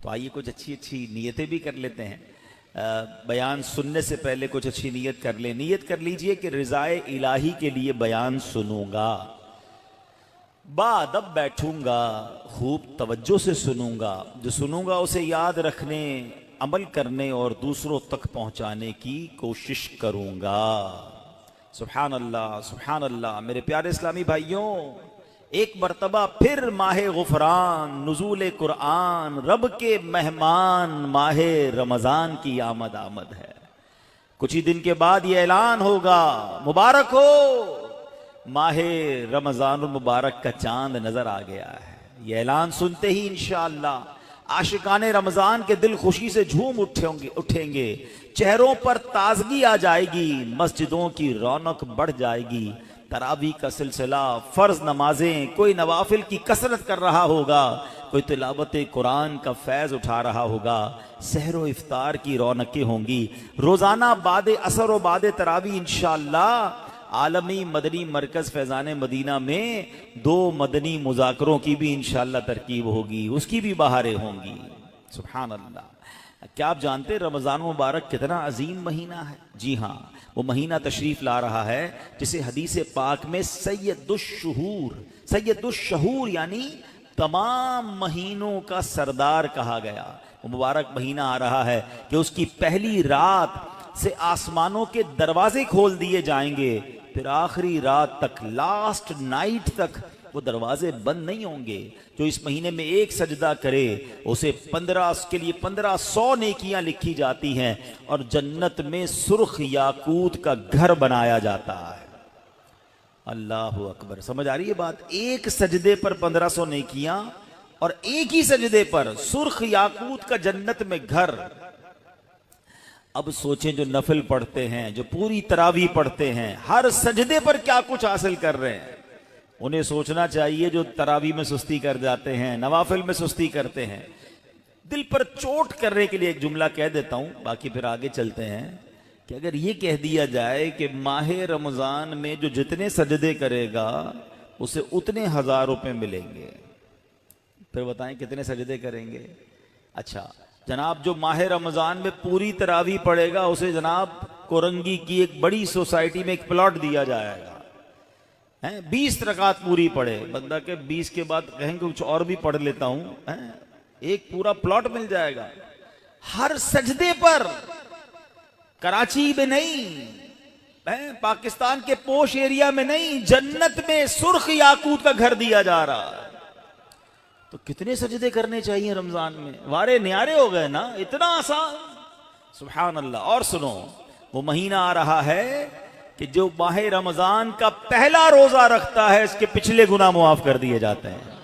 तो आइए कुछ अच्छी अच्छी नीयतें भी कर लेते हैं। बयान सुनने से पहले कुछ अच्छी नीयत कर ले। नीयत कर लीजिए कि रिज़ाए इलाही के लिए बयान सुनूंगा, बाअदब बैठूंगा, खूब तवज्जो से सुनूंगा, जो सुनूंगा उसे याद रखने, अमल करने और दूसरों तक पहुंचाने की कोशिश करूंगा। सुभान अल्लाह, सुभान अल्लाह। मेरे प्यारे इस्लामी भाइयों, एक मरतबा फिर माहे गुफरान, नुज़ूल कुरान, रब के मेहमान माहे रमज़ान की आमद आमद है। कुछ ही दिन के बाद ये ऐलान होगा, मुबारक हो, माहे रमज़ान मुबारक का चांद नजर आ गया है। ये ऐलान सुनते ही इंशाअल्लाह आशिकाने रमज़ान के दिल खुशी से झूम उठेंगे, चेहरों पर ताजगी आ जाएगी, मस्जिदों की रौनक बढ़ जाएगी। तरावी का सिलसिला, फर्ज नमाजें, कोई नवाफिल की कसरत कर रहा होगा, कोई तिलावत कुरान का फैज़ उठा रहा होगा, सहरो इफ्तार की रौनकें होंगी। रोज़ाना बादे असर व बादे तरावी इंशाअल्लाह आलमी मदनी मरकज़ फैज़ान मदीना में 2 मदनी मुज़ाकरों की भी इंशाअल्लाह तरकीब होगी, उसकी भी बहारें होंगी। सुभान अल्लाह। क्या आप जानते रमज़ान मुबारक कितना अजीम महीना है? जी हाँ, वो महीना तशरीफ ला रहा है जिसे हदीस पाक में सैयदुश्शहूर यानी तमाम महीनों का सरदार कहा गया। वो मुबारक महीना आ रहा है कि उसकी पहली रात से आसमानों के दरवाजे खोल दिए जाएंगे, फिर आखिरी रात तक, लास्ट नाइट तक वो दरवाजे बंद नहीं होंगे। जो इस महीने में एक सजदा करे उसे 1500 नेकियां लिखी जाती हैं और जन्नत में सुर्ख याकूत का घर बनाया जाता है। अल्लाह अकबर। समझ आ रही है बात? एक सजदे पर 1500 नेकियां और एक ही सजदे पर सुर्ख याकूत का जन्नत में घर। अब सोचें, जो नफल पढ़ते हैं, जो पूरी तरावी पढ़ते हैं, हर सजदे पर क्या कुछ हासिल कर रहे हैं, उन्हें सोचना चाहिए जो तरावी में सुस्ती कर जाते हैं, नवाफिल में सुस्ती करते हैं। दिल पर चोट करने के लिए एक जुमला कह देता हूं, बाकी फिर आगे चलते हैं, कि अगर ये कह दिया जाए कि माहे रमजान में जो जितने सजदे करेगा उसे उतने 1000 रुपए मिलेंगे, फिर बताएं कितने सजदे करेंगे? अच्छा जनाब, जो माहे रमजान में पूरी तरावी पढ़ेगा उसे जनाब कोरंगी की एक बड़ी सोसाइटी में एक प्लॉट दिया जाएगा, हैं, 20 रकात पूरी पढ़े। बंदा के 20 के बाद कहेंगे कुछ और भी पढ़ लेता हूं, हैं, एक पूरा प्लॉट मिल जाएगा हर सजदे पर। कराची में नहीं, हैं, पाकिस्तान के पोश एरिया में नहीं, जन्नत में सुर्ख याकूत का घर दिया जा रहा है। तो कितने सजदे करने चाहिए रमजान में? वारे न्यारे हो गए ना, इतना आसान। सुभान अल्लाह। और सुनो, वो महीना आ रहा है कि जो माहे रमजान का पहला रोजा रखता है इसके पिछले गुनाह मुआफ कर दिए जाते हैं।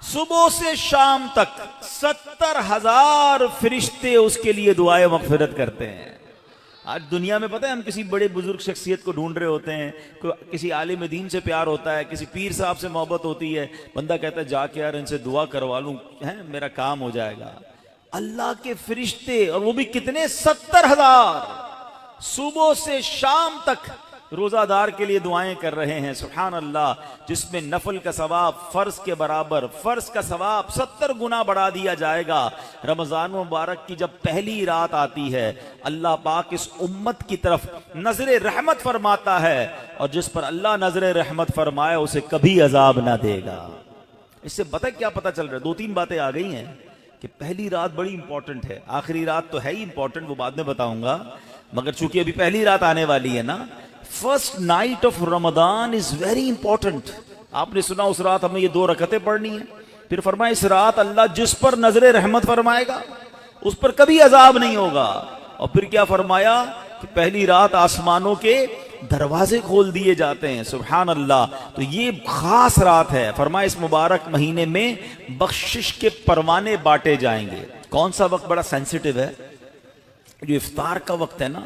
सुबह से शाम तक 70,000 फरिश्ते उसके लिए दुआए मगफिरत करते हैं। आज दुनिया में पता है, हम किसी बड़े बुजुर्ग शख्सियत को ढूंढ रहे होते हैं, किसी आलिम दीन से प्यार होता है, किसी पीर साहब से मोहब्बत होती है, बंदा कहता है जाके यार इनसे दुआ करवा लूं, है मेरा काम हो जाएगा। अल्लाह के फरिश्ते, और वो भी कितने, 70,000 सुबह से शाम तक रोजादार के लिए दुआएं कर रहे हैं। सुभान अल्लाह। जिसमें नफल का सवाब फर्ज के बराबर, फर्ज का सवाब 70 गुना बढ़ा दिया जाएगा। रमजान मुबारक की जब पहली रात आती है, अल्लाह पाक इस उम्मत की तरफ नजर रहमत फरमाता है, और जिस पर अल्लाह नजर रहमत फरमाए उसे कभी अजाब ना देगा। इससे क्या पता चल रहा है? 2-3 बातें आ गई हैं कि पहली रात बड़ी इंपॉर्टेंट है, आखिरी रात तो है ही इंपॉर्टेंट, वो बाद में बताऊंगा, मगर चूंकि अभी पहली रात आने वाली है ना, first night of Ramzan is very important. आपने सुना उस रात हमें ये 2 रकतें पढ़नी है, फिर फरमाया इस रात अल्लाह जिस पर नजरे रहमत फरमाएगा उस पर कभी अजाब नहीं होगा। और फिर क्या फरमाया कि पहली रात आसमानों के दरवाजे खोल दिए जाते हैं। सुभान अल्लाह। तो ये खास रात है। फरमाया इस मुबारक महीने में बख्शिश के परवाने बांटे जाएंगे। कौन सा वक्त बड़ा सेंसिटिव है? जो इफ्तार का वक्त है ना,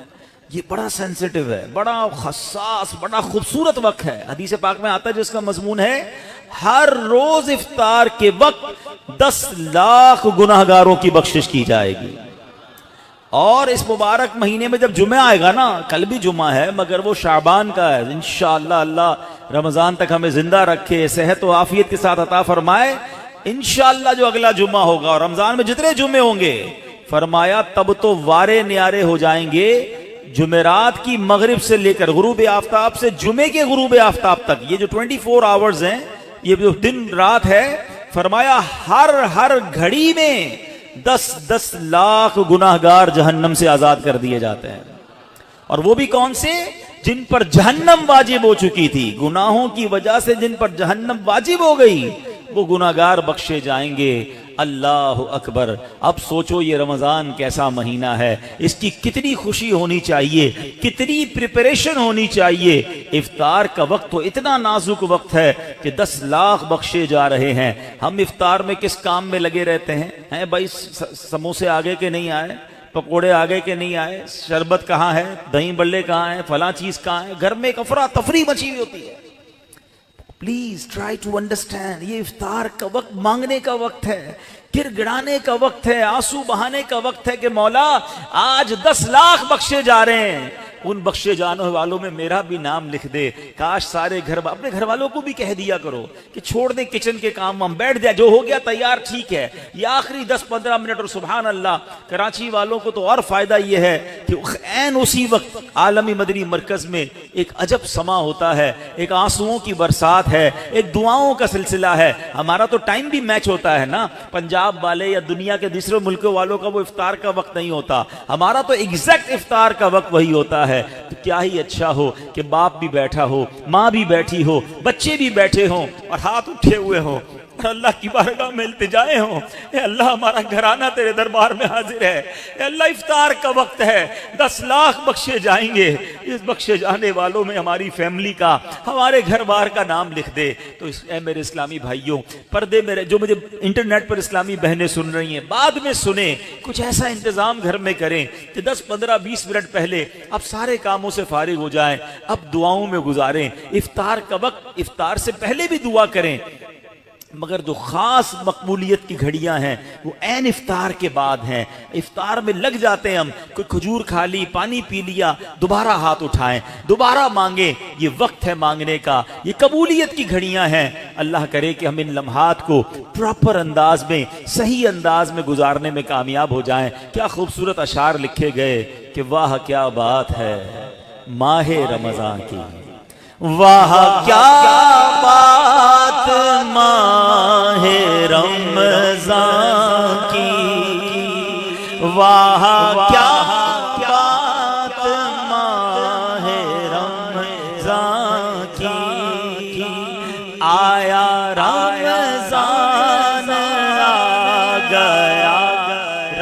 ये बड़ा सेंसिटिव है, बड़ा खस्सास, बड़ा खूबसूरत वक्त है। हदीस पाक में आता है जिसका मजमून है, हर रोज इफ्तार के वक्त 10 लाख गुनाहगारों की बख्शिश की जाएगी। और इस मुबारक महीने में जब जुमे आएगा ना, कल भी जुमा है मगर वो शाबान का है, इंशाअल्लाह अल्लाह रमजान तक हमें जिंदा रखे, सेहत और आफियत के साथ अता फरमाए। इंशाअल्लाह जो अगला जुम्मा होगा और रमजान में जितने जुम्मे होंगे, फरमाया तब तो वारे न्यारे हो जाएंगे जुमेरात की मगरिब से लेकर गुरूब आफ्ताब से जुमे के गुरूब आफ्ताब तक। ये जो 24 आवर्स हैं, ये जो दिन रात है, फरमाया हर घड़ी में 10-10 लाख गुनाहगार जहन्नम से आजाद कर दिए जाते हैं। और वो भी कौन से? जिन पर जहन्नम वाजिब हो चुकी थी, गुनाहों की वजह से जिन पर जहन्नम वाजिब हो गई, वो गुनाहगार बख्शे जाएंगे। अल्लाह अकबर। अब सोचो ये रमजान कैसा महीना है, इसकी कितनी खुशी होनी चाहिए, कितनी प्रिपरेशन होनी चाहिए। इफ्तार का वक्त तो इतना नाजुक वक्त है कि 10 लाख बख्शे जा रहे हैं। हम इफ्तार में किस काम में लगे रहते हैं भाई? समोसे आगे के नहीं आए, पकोड़े आगे के नहीं आए, शरबत कहाँ है, दही बल्ले कहाँ है, फला चीज कहाँ है, घर में एक अफरा तफरी मची हुई होती है। प्लीज ट्राई टू अंडरस्टैंड, ये इफ्तार का वक्त मांगने का वक्त है, गिड़गिड़ाने का वक्त है, आंसू बहाने का वक्त है कि मौला आज 10 लाख बख्शे जा रहे हैं, उन बख्शे जाने वालों में मेरा भी नाम लिख दे। काश सारे अपने घर वालों को भी कह दिया करो कि छोड़ दे किचन के काम, हम बैठ जाए, जो हो गया तैयार ठीक है। ये आखिरी 10-15 मिनट, और सुभान अल्लाह कराची वालों को तो और फायदा ये है कि ऐन उसी वक्त आलमी मदनी मरकज में एक अजब समा होता है, एक आंसुओं की बरसात है, एक दुआओं का सिलसिला है। हमारा तो टाइम भी मैच होता है ना, पंजाब वाले या दुनिया के दूसरे मुल्कों वालों का वो इफ्तार का वक्त नहीं होता, हमारा तो एग्जैक्ट इफ्तार का वक्त वही होता है। तो क्या ही अच्छा हो कि बाप भी बैठा हो, माँ भी बैठी हो, बच्चे भी बैठे हों और हाथ उठे हुए हों और अल्लाह की बारगाह में इल्तिजाएं हों, अल्लाह हमारा घराना तेरे दरबार में हाजिर है, अल्लाह इफ्तार का वक्त है, 10 लाख बख्शे जाएंगे, इस बख्शे जाने वालों में हमारी फैमिली का, हमारे घर बार का नाम लिख दे। तो मेरे इस्लामी भाइयों, पर्दे मेरे जो मुझे इंटरनेट पर इस्लामी बहनें सुन रही हैं, बाद में सुने, कुछ ऐसा इंतजाम घर में करें कि 10, 15, 20 मिनट पहले अब सारे कामों से फारिग हो जाएं, अब दुआओं में गुजारें। इफ्तार का वक्त, इफ्तार से पहले भी दुआ करें, मगर जो खास मकबूलियत की घड़ियां हैं वो ऐन इफ्तार के बाद हैं। इफ्तार में लग जाते हैं हम, कोई खजूर खा ली, पानी पी लिया, दोबारा हाथ उठाएं, दोबारा मांगे, ये वक्त है मांगने का, ये कबूलियत की घड़ियां हैं। अल्लाह करे कि हम इन लम्हात को प्रॉपर अंदाज में, सही अंदाज में गुजारने में कामयाब हो जाएं। क्या खूबसूरत अशार लिखे गए कि वाह क्या बात है माहे रमजान की, वाह क्या बात माहे रमजान की, वाह क्या बात माहे रमजान की, आया रमजान आ गया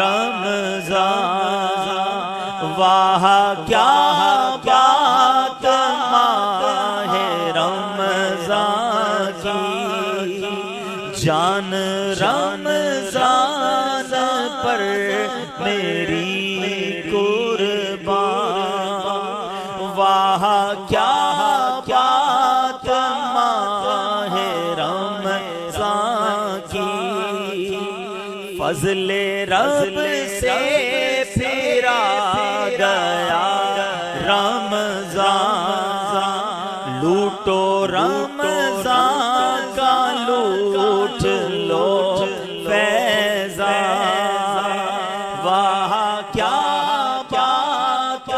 रमजान, वाह क्या जान रमजान पर मेरी कुर्बान, वाह क्या बात माहे रमजान की, फजले रब से फिरा गया रमजान, लूटो रमजान का लूट लो फैज़ा, वाह क्या बात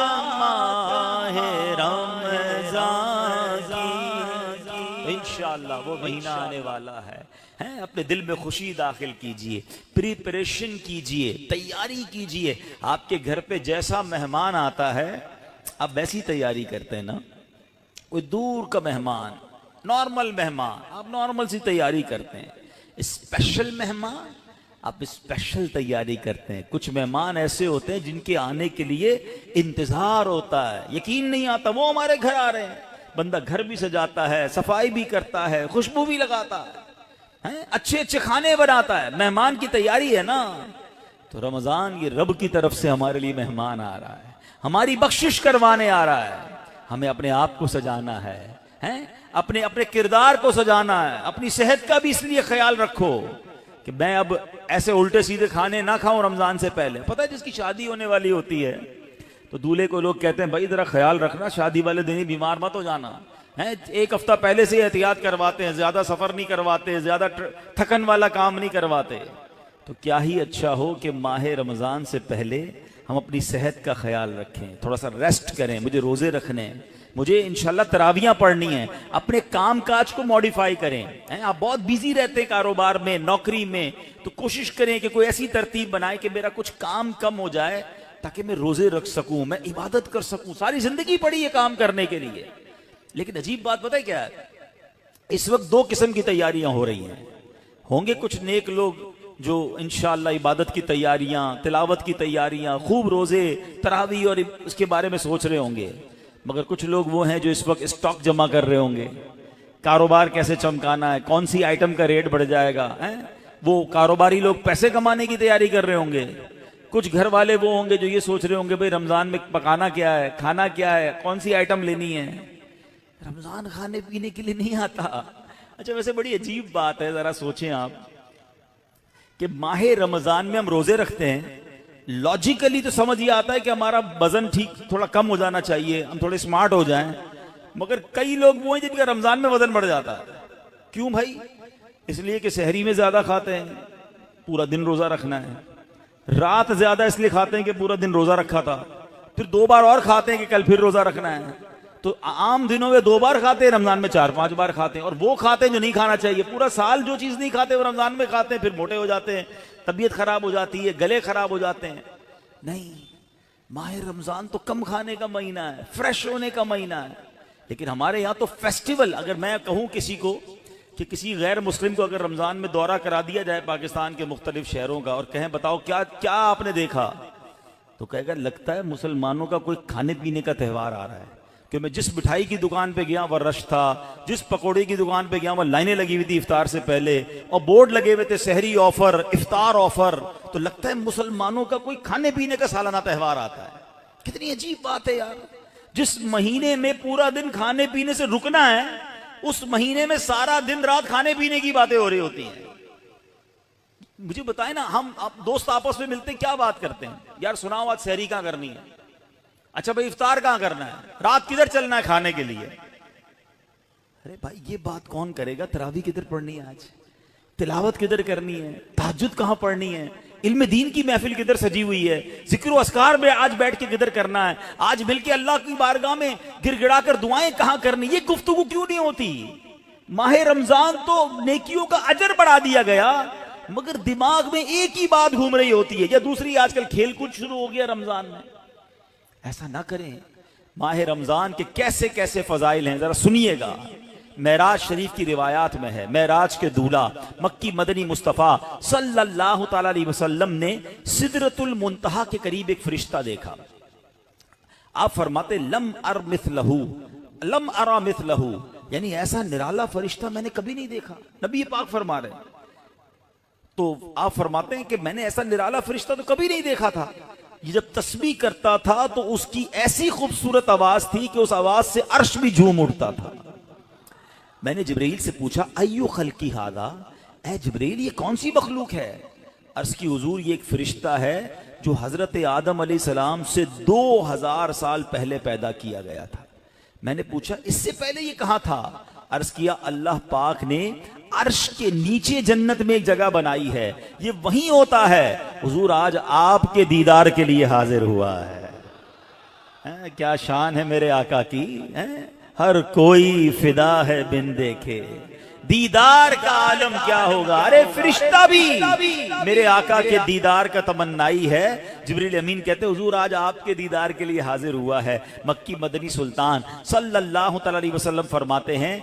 माहे रमजान की। इंशाअल्लाह वो महीना आने वाला है, अपने दिल में खुशी दाखिल कीजिए, प्रिपरेशन कीजिए, तैयारी कीजिए। आपके घर पे जैसा मेहमान आता है आप वैसी तैयारी करते हैं ना। कोई दूर का मेहमान, नॉर्मल मेहमान, आप नॉर्मल सी तैयारी करते हैं। स्पेशल मेहमान, आप स्पेशल तैयारी करते हैं। कुछ मेहमान ऐसे होते हैं जिनके आने के लिए इंतजार होता है, यकीन नहीं आता वो हमारे घर आ रहे हैं। बंदा घर भी सजाता है, सफाई भी करता है, खुशबू भी लगाता है, अच्छे अच्छे खाने बनाता है, मेहमान की तैयारी है ना। तो रमजान ये रब की तरफ से हमारे लिए मेहमान आ रहा है, हमारी बख्शिश करवाने आ रहा है। हमें अपने आप को सजाना है, अपने अपने किरदार को सजाना है। अपनी सेहत का भी इसलिए ख्याल रखो कि मैं अब ऐसे उल्टे सीधे खाने ना खाऊं रमजान से पहले। पता है जिसकी शादी होने वाली होती है तो दूल्हे को लोग कहते हैं भाई जरा ख्याल रखना, शादी वाले दिन ही बीमार मत हो जाना। हैं, एक हफ्ता पहले से एहतियात करवाते हैं, ज्यादा सफर नहीं करवाते, ज्यादा थकन वाला काम नहीं करवाते। तो क्या ही अच्छा हो कि माह रमजान से पहले हम अपनी सेहत का ख्याल रखें, थोड़ा सा रेस्ट करें। मुझे रोजे रखने हैं, मुझे इंशाल्लाह तरावियां पढ़नी है, अपने काम काज को मॉडिफाई करें। हैं, आप बहुत बिजी रहते हैं कारोबार में, नौकरी में, तो कोशिश करें कि कोई ऐसी तरतीब बनाए कि मेरा कुछ काम कम हो जाए ताकि मैं रोजे रख सकूं, मैं इबादत कर सकूं। सारी जिंदगी पड़ी है काम करने के लिए। लेकिन अजीब बात पता है क्या है, इस वक्त दो किस्म की तैयारियां हो रही हैं। होंगे कुछ नेक लोग जो इंशाअल्लाह इबादत की तैयारियां, तिलावत की तैयारियां, खूब रोजे, तरावी और उसके बारे में सोच रहे होंगे। मगर कुछ लोग वो हैं जो इस वक्त स्टॉक जमा कर रहे होंगे, कारोबार कैसे चमकाना है, कौन सी आइटम का रेट बढ़ जाएगा। वो कारोबारी लोग पैसे कमाने की तैयारी कर रहे होंगे। कुछ घर वाले वो होंगे जो ये सोच रहे होंगे भाई रमजान में पकाना क्या है, खाना क्या है, कौन सी आइटम लेनी है। रमजान खाने पीने के लिए नहीं आता। अच्छा, वैसे बड़ी अजीब बात है, जरा सोचें आप कि माह रमजान में हम रोजे रखते हैं, लॉजिकली तो समझ ये आता है कि हमारा वजन ठीक थोड़ा कम हो जाना चाहिए, हम थोड़े स्मार्ट हो जाएं। मगर कई लोग वो हैं जिनका रमजान में वजन बढ़ जाता है। क्यों भाई? इसलिए कि सहरी में ज्यादा खाते हैं, पूरा दिन रोजा रखना है। रात ज्यादा इसलिए खाते हैं कि पूरा दिन रोजा रखा था, फिर 2 बार और खाते हैं कि कल फिर रोजा रखना है। तो आम दिनों में 2 बार खाते हैं, रमजान में 4-5 बार खाते हैं। और वो खाते हैं जो नहीं खाना चाहिए। पूरा साल जो चीज नहीं खाते वो रमजान में खाते हैं, फिर मोटे हो जाते हैं, तबीयत खराब हो जाती है, गले खराब हो जाते हैं। नहीं, माह रमजान तो कम खाने का महीना है, फ्रेश होने का महीना है। लेकिन हमारे यहाँ तो फेस्टिवल, अगर मैं कहूँ किसी को कि किसी गैर मुस्लिम को अगर रमजान में दौरा करा दिया जाए पाकिस्तान के मुख्तलिफ शहरों का और कहें बताओ क्या क्या आपने देखा, तो कहेगा लगता है मुसलमानों का कोई खाने पीने का त्यौहार आ रहा है। कि मैं जिस मिठाई की दुकान पे गया वह रश था, जिस पकौड़े की दुकान पे गया वह लाइनें लगी हुई थी इफ्तार से पहले, और बोर्ड लगे हुए थे सहरी ऑफर, इफ्तार ऑफर। तो लगता है मुसलमानों का कोई खाने पीने का सालाना त्यौहार आता है। कितनी अजीब बात है यार। जिस महीने में पूरा दिन खाने पीने से रुकना है, उस महीने में सारा दिन रात खाने पीने की बातें हो रही होती हैं। मुझे बताए ना, हम दोस्त आपस में मिलते क्या बात करते हैं? यार सुनाओ आज सहरी कहां करनी है? अच्छा भाई इफ्तार कहां करना है? रात किधर चलना है खाने के लिए? अरे भाई ये बात कौन करेगा? तरावी किधर पढ़नी है आज? तिलावत किधर करनी है? तहज्जुद कहां पढ़नी है? इल्म दीन की महफिल किधर सजी हुई है? जिक्र अस्कार में आज बैठ के किधर करना है? आज मिलके अल्लाह की बारगाह में गिड़गिड़ा कर दुआएं कहां करनी? ये गुफ्तगू क्यों नहीं होती? माह रमजान तो नेकियों का अजर बढ़ा दिया गया, मगर दिमाग में एक ही बात घूम रही होती है, या दूसरी आजकल खेल कूद शुरू हो गया रमजान में। ऐसा ना करें। माह रमजान के कैसे कैसे फजाइल हैं, जरा सुनिएगा। मेराज शरीफ की रिवायात में है, मेराज के दूल्हा मक्की मदनी मुस्तफ़ा सल्लल्लाहु ताला अलैहि वसल्लम ने सिदरतुल मुंतहा के करीब एक फरिश्ता देखा। आप फरमाते लम अरा मिथलहू, यानी ऐसा निराला फरिश्ता मैंने कभी नहीं देखा। नबी पाक फरमा रहे, तो आप फरमाते हैं कि मैंने ऐसा निराला फरिश्ता तो कभी नहीं देखा था। ये जब तस्बीह करता था तो उसकी ऐसी खूबसूरत आवाज थी कि उस आवाज से अर्श भी झूम उठता था। मैंने जिब्रील से पूछा अय्यु खल्की हादा, ऐ जिब्रील ये कौन सी मखलूक है? अर्ज की हुजूर ये एक फरिश्ता है जो हजरत आदम अलैहिस्सलाम से 2000 साल पहले पैदा किया गया था। मैंने पूछा इससे पहले ये कहां था? अर्ज किया अल्लाह पाक ने अर्श के नीचे जन्नत में एक जगह बनाई है, ये वहीं होता है। हुजूर आज आपके दीदार के लिए हाजिर हुआ है। क्या शान है मेरे आका की, हर कोई फिदा है बिन देखे, दीदार का आलम क्या होगा। अरे फरिश्ता भी मेरे आका के दीदार का तमन्नाई है। जिब्रील अमीन कहते हुजूर आज आपके दीदार के लिए हाजिर हुआ है। मक्की मदनी सुल्तान सल्लल्लाहु ताला अलैहि वसल्लम फरमाते हैं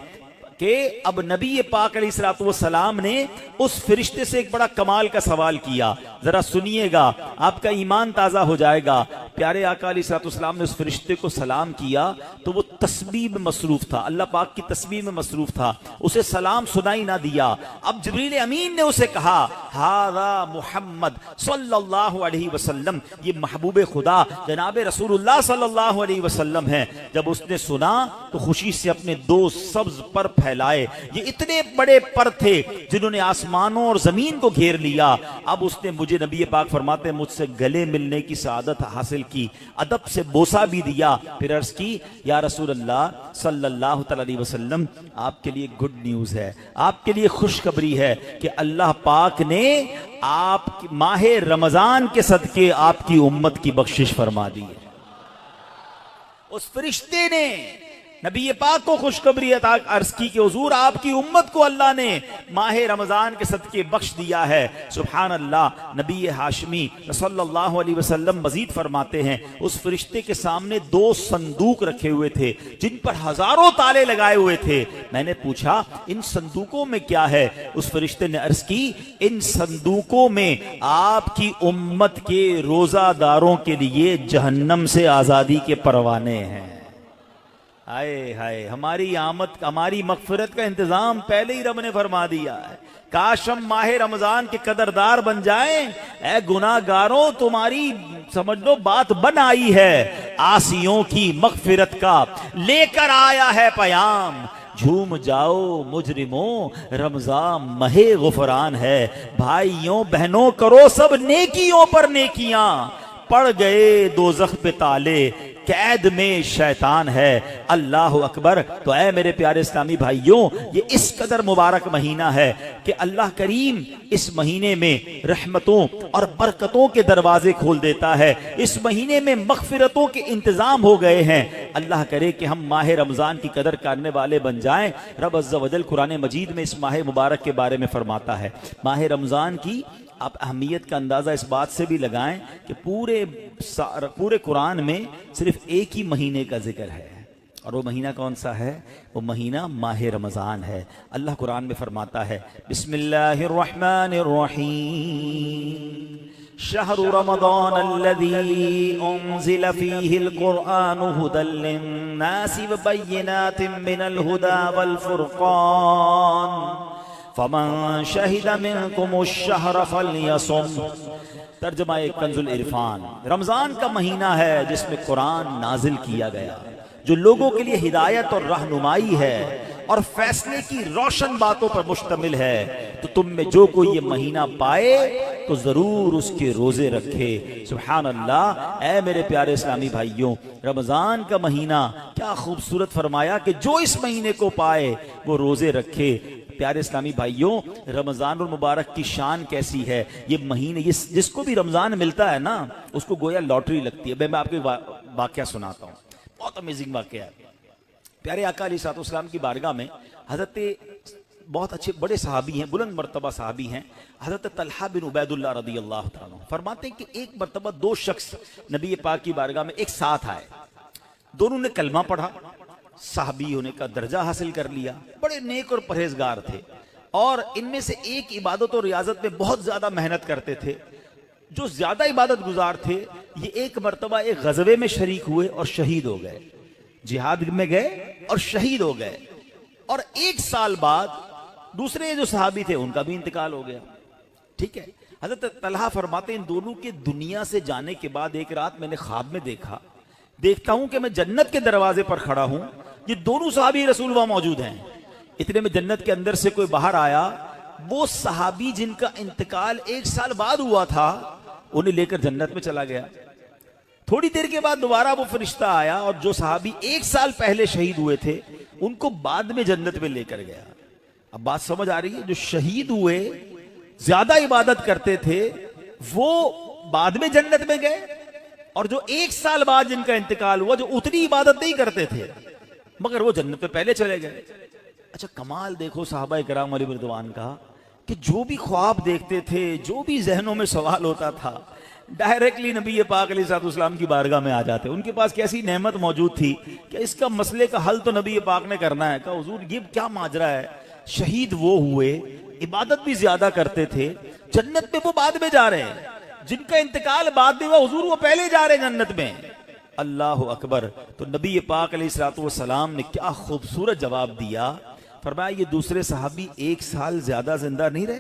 कि अब नबी पाक अलैहिस्सलाम ने उस फरिश्ते से एक बड़ा कमाल का सवाल किया। जरा सुनिएगा, आपका ईमान ताजा हो जाएगा। प्यारे आका अलैहिस्सलाम ने उस फरिश्ते को सलाम किया तो वो तस्बीह में मसरूफ था, अल्लाह पाक की तस्बीह में मसरूफ था, उसे सलाम सुनाई ना दिया। अब जिब्रील अमीन ने उसे कहा हादा मुहम्मद सल्लल्लाहु अलैहि वसल्लम, ये महबूब खुदा जनाब रसूलुल्लाह सल्लल्लाहु अलैहि वसल्लम है। जब उसने सुना तो तो खुशी से अपने दो सब्ज पर फैलाए। ये इतने बड़े पर थे जिन्होंने आसमानों और जमीन को घेर लिया। अब उसने मुझे, नबी पाक फरमाते, मुझसे गले मिलने की सआदत हासिल की, अदब से बोसा भी दिया। फिर अर्ज की, या रसूल अल्लाह सल्लल्लाहु अलैहि वसल्लम, आपके लिए गुड न्यूज है, आपके लिए खुशखबरी है कि अल्लाह पाक ने आप माहे रमजान के सदके आपकी उम्मत की बख्शिश फरमा दी है। उस फरिश्ते ने नबी पाक को खुशखबरी अर्ज की कि हुजूर आपकी उम्मत को अल्लाह ने माह रमजान के सदके बख्श दिया है। सुभान अल्लाह। नबी हाशमी सल्लल्लाहु अलैहि वसल्लम मजीद फरमाते हैं, उस फरिश्ते के सामने दो संदूक रखे हुए थे जिन पर हजारों ताले लगाए हुए थे। मैंने पूछा, इन संदूकों में क्या है? उस फरिश्ते ने अर्ज की, इन संदूकों में आपकी उम्मत के रोजादारों के लिए जहन्नम से आजादी के परवाने हैं। हाय हाय, हमारी आमद, हमारी मगफिरत का इंतजाम पहले ही रब ने फरमा दिया है। काश हम माह रमजान के कदरदार बन जाएं। ऐ गुनाहगारों, तुम्हारी समझ लो बात बन आई है। आसियों की मगफिरत का लेकर आया है पयाम। झूम जाओ मुजरिमों, रमजान महे गुफरान है। भाइयों बहनों, करो सब नेकियों पर नेकियां। पड़ गए दोज़ख पे ताले, कैद में शैतान है। अल्लाह अकबर। तो ऐ मेरे प्यारे इस्लामी भाइयों, ये इस कदर मुबारक महीना है कि अल्लाह करीम इस महीने में रहमतों और बरकतों के दरवाजे खोल देता है। इस महीने में मगफिरतों के इंतजाम हो गए हैं। अल्लाह करे कि हम माह रमजान की कदर करने वाले बन जाएं। रब अज़्ज़ा वजल कुरान मजीद में इस माह मुबारक के बारे में फरमाता है। माह रमजान की आप अहमियत का अंदाज़ा इस बात से भी लगाएं कि पूरे कुरान में सिर्फ एक ही महीने का जिक्र है, और वो महीना कौन सा है? वो महीना माह रमज़ान है। अल्लाह कुरान में फरमाता है, बिस्मिल्लाहिर रहमानिर रहीम, शहरु रमज़ानल्लज़ी उन्ज़िला फ़ीहिल क़ुरआनु हुदल लिन्नासि व बय्यिनातिन मिनल हुदा वल फ़ुरक़ान फमन शहिद मिनकुमुश-शहर फल्यसुम। तर्जुमा कंजुल इरफान। रमजान का महीना है जिसमें कुरान नाजिल किया गया, जो लोगों के लिए हिदायत और रहनुमाई है और फैसले की रोशन बातों पर मुश्तमिल है। तो तुम में जो कोई ये महीना पाए तो जरूर उसके रोजे रखे। सुभान अल्लाह। ऐ मेरे प्यारे इस्लामी भाइयों, रमजान का महीना क्या खूबसूरत फरमाया कि जो इस महीने को पाए वो रोजे रखे। प्यारे इस्लामी भाइयों, रमजान मुबारक की शान कैसी है। ये महीने, ये जिसको भी रमजान मिलता है ना, उसको गोया लॉटरी लगती है। मैं आपको वाकया सुनाता हूँ, बहुत अमेजिंग वाकया है। प्यारे आका अलैहिस्सलाम की बारगाह में हजरत बहुत अच्छे बड़े सहाबी हैं, बुलंद मर्तबा सहाबी हैं, हजरत तलहा बिन उबैदुल्लाह रज़ियल्लाहु तआला अन्हु फरमाते हैं कि एक मर्तबा दो शख्स नबी पाक की बारगाह में एक साथ आए। दोनों ने कलमा पढ़ा, साहबी होने का दर्जा हासिल कर लिया, बड़े नेक और परहेजगार थे, और इनमें से एक इबादत और रियाजत में बहुत ज्यादा मेहनत करते थे। जो ज्यादा इबादत गुजार थे, ये एक मर्तबा एक गज़वे में शरीक हुए और शहीद हो गए। जिहाद में गए और शहीद हो गए, और एक साल बाद दूसरे जो सहाबी थे उनका भी इंतकाल हो गया। ठीक है। हजरत तलहा फरमाते, इन दोनों के दुनिया से जाने के बाद एक रात मैंने ख्वाब में देखता हूं कि मैं जन्नत के दरवाजे पर खड़ा हूं, ये दोनों सहाबी रसूल वहां मौजूद हैं। इतने में जन्नत के अंदर से कोई बाहर आया, वो सहाबी जिनका इंतकाल एक साल बाद हुआ था, उन्हें लेकर जन्नत में चला गया। थोड़ी देर के बाद दोबारा वो फरिश्ता आया, और जो सहाबी एक साल पहले शहीद हुए थे उनको बाद में जन्नत में लेकर गया। अब बात समझ आ रही है? जो शहीद हुए, ज्यादा इबादत करते थे, वो बाद में जन्नत में गए, और जो एक साल बाद जिनका इंतकाल हुआ, जो उतनी इबादत नहीं करते थे मगर वो जन्नत में पहले चले गए। अच्छा, कमाल देखो साहबा इकराम अलैहिम रिदवान का, कि जो भी ख्वाब देखते थे, जो भी जहनों में सवाल होता था, डायरेक्टली नबी पाक अलैहिस्सलाम की बारगाह में आ जाते। उनके पास कैसी नेमत मौजूद थी कि इसका मसले का हल तो नबी पाक ने करना है। कहा, हुजूर ये क्या माजरा है? शहीद वो हुए, इबादत भी ज्यादा करते थे, जन्नत में वो बाद में जा रहे हैं, जिनका इंतकाल बाद में हुआ हुजूर वो पहले जा रहे हैं जन्नत में। अल्लाह अकबर। तो नबी पाक अलैहिस्सलाम ने क्या खूबसूरत जवाब दिया। फरमाया, ये दूसरे सहाबी एक साल ज्यादा जिंदा नहीं रहे?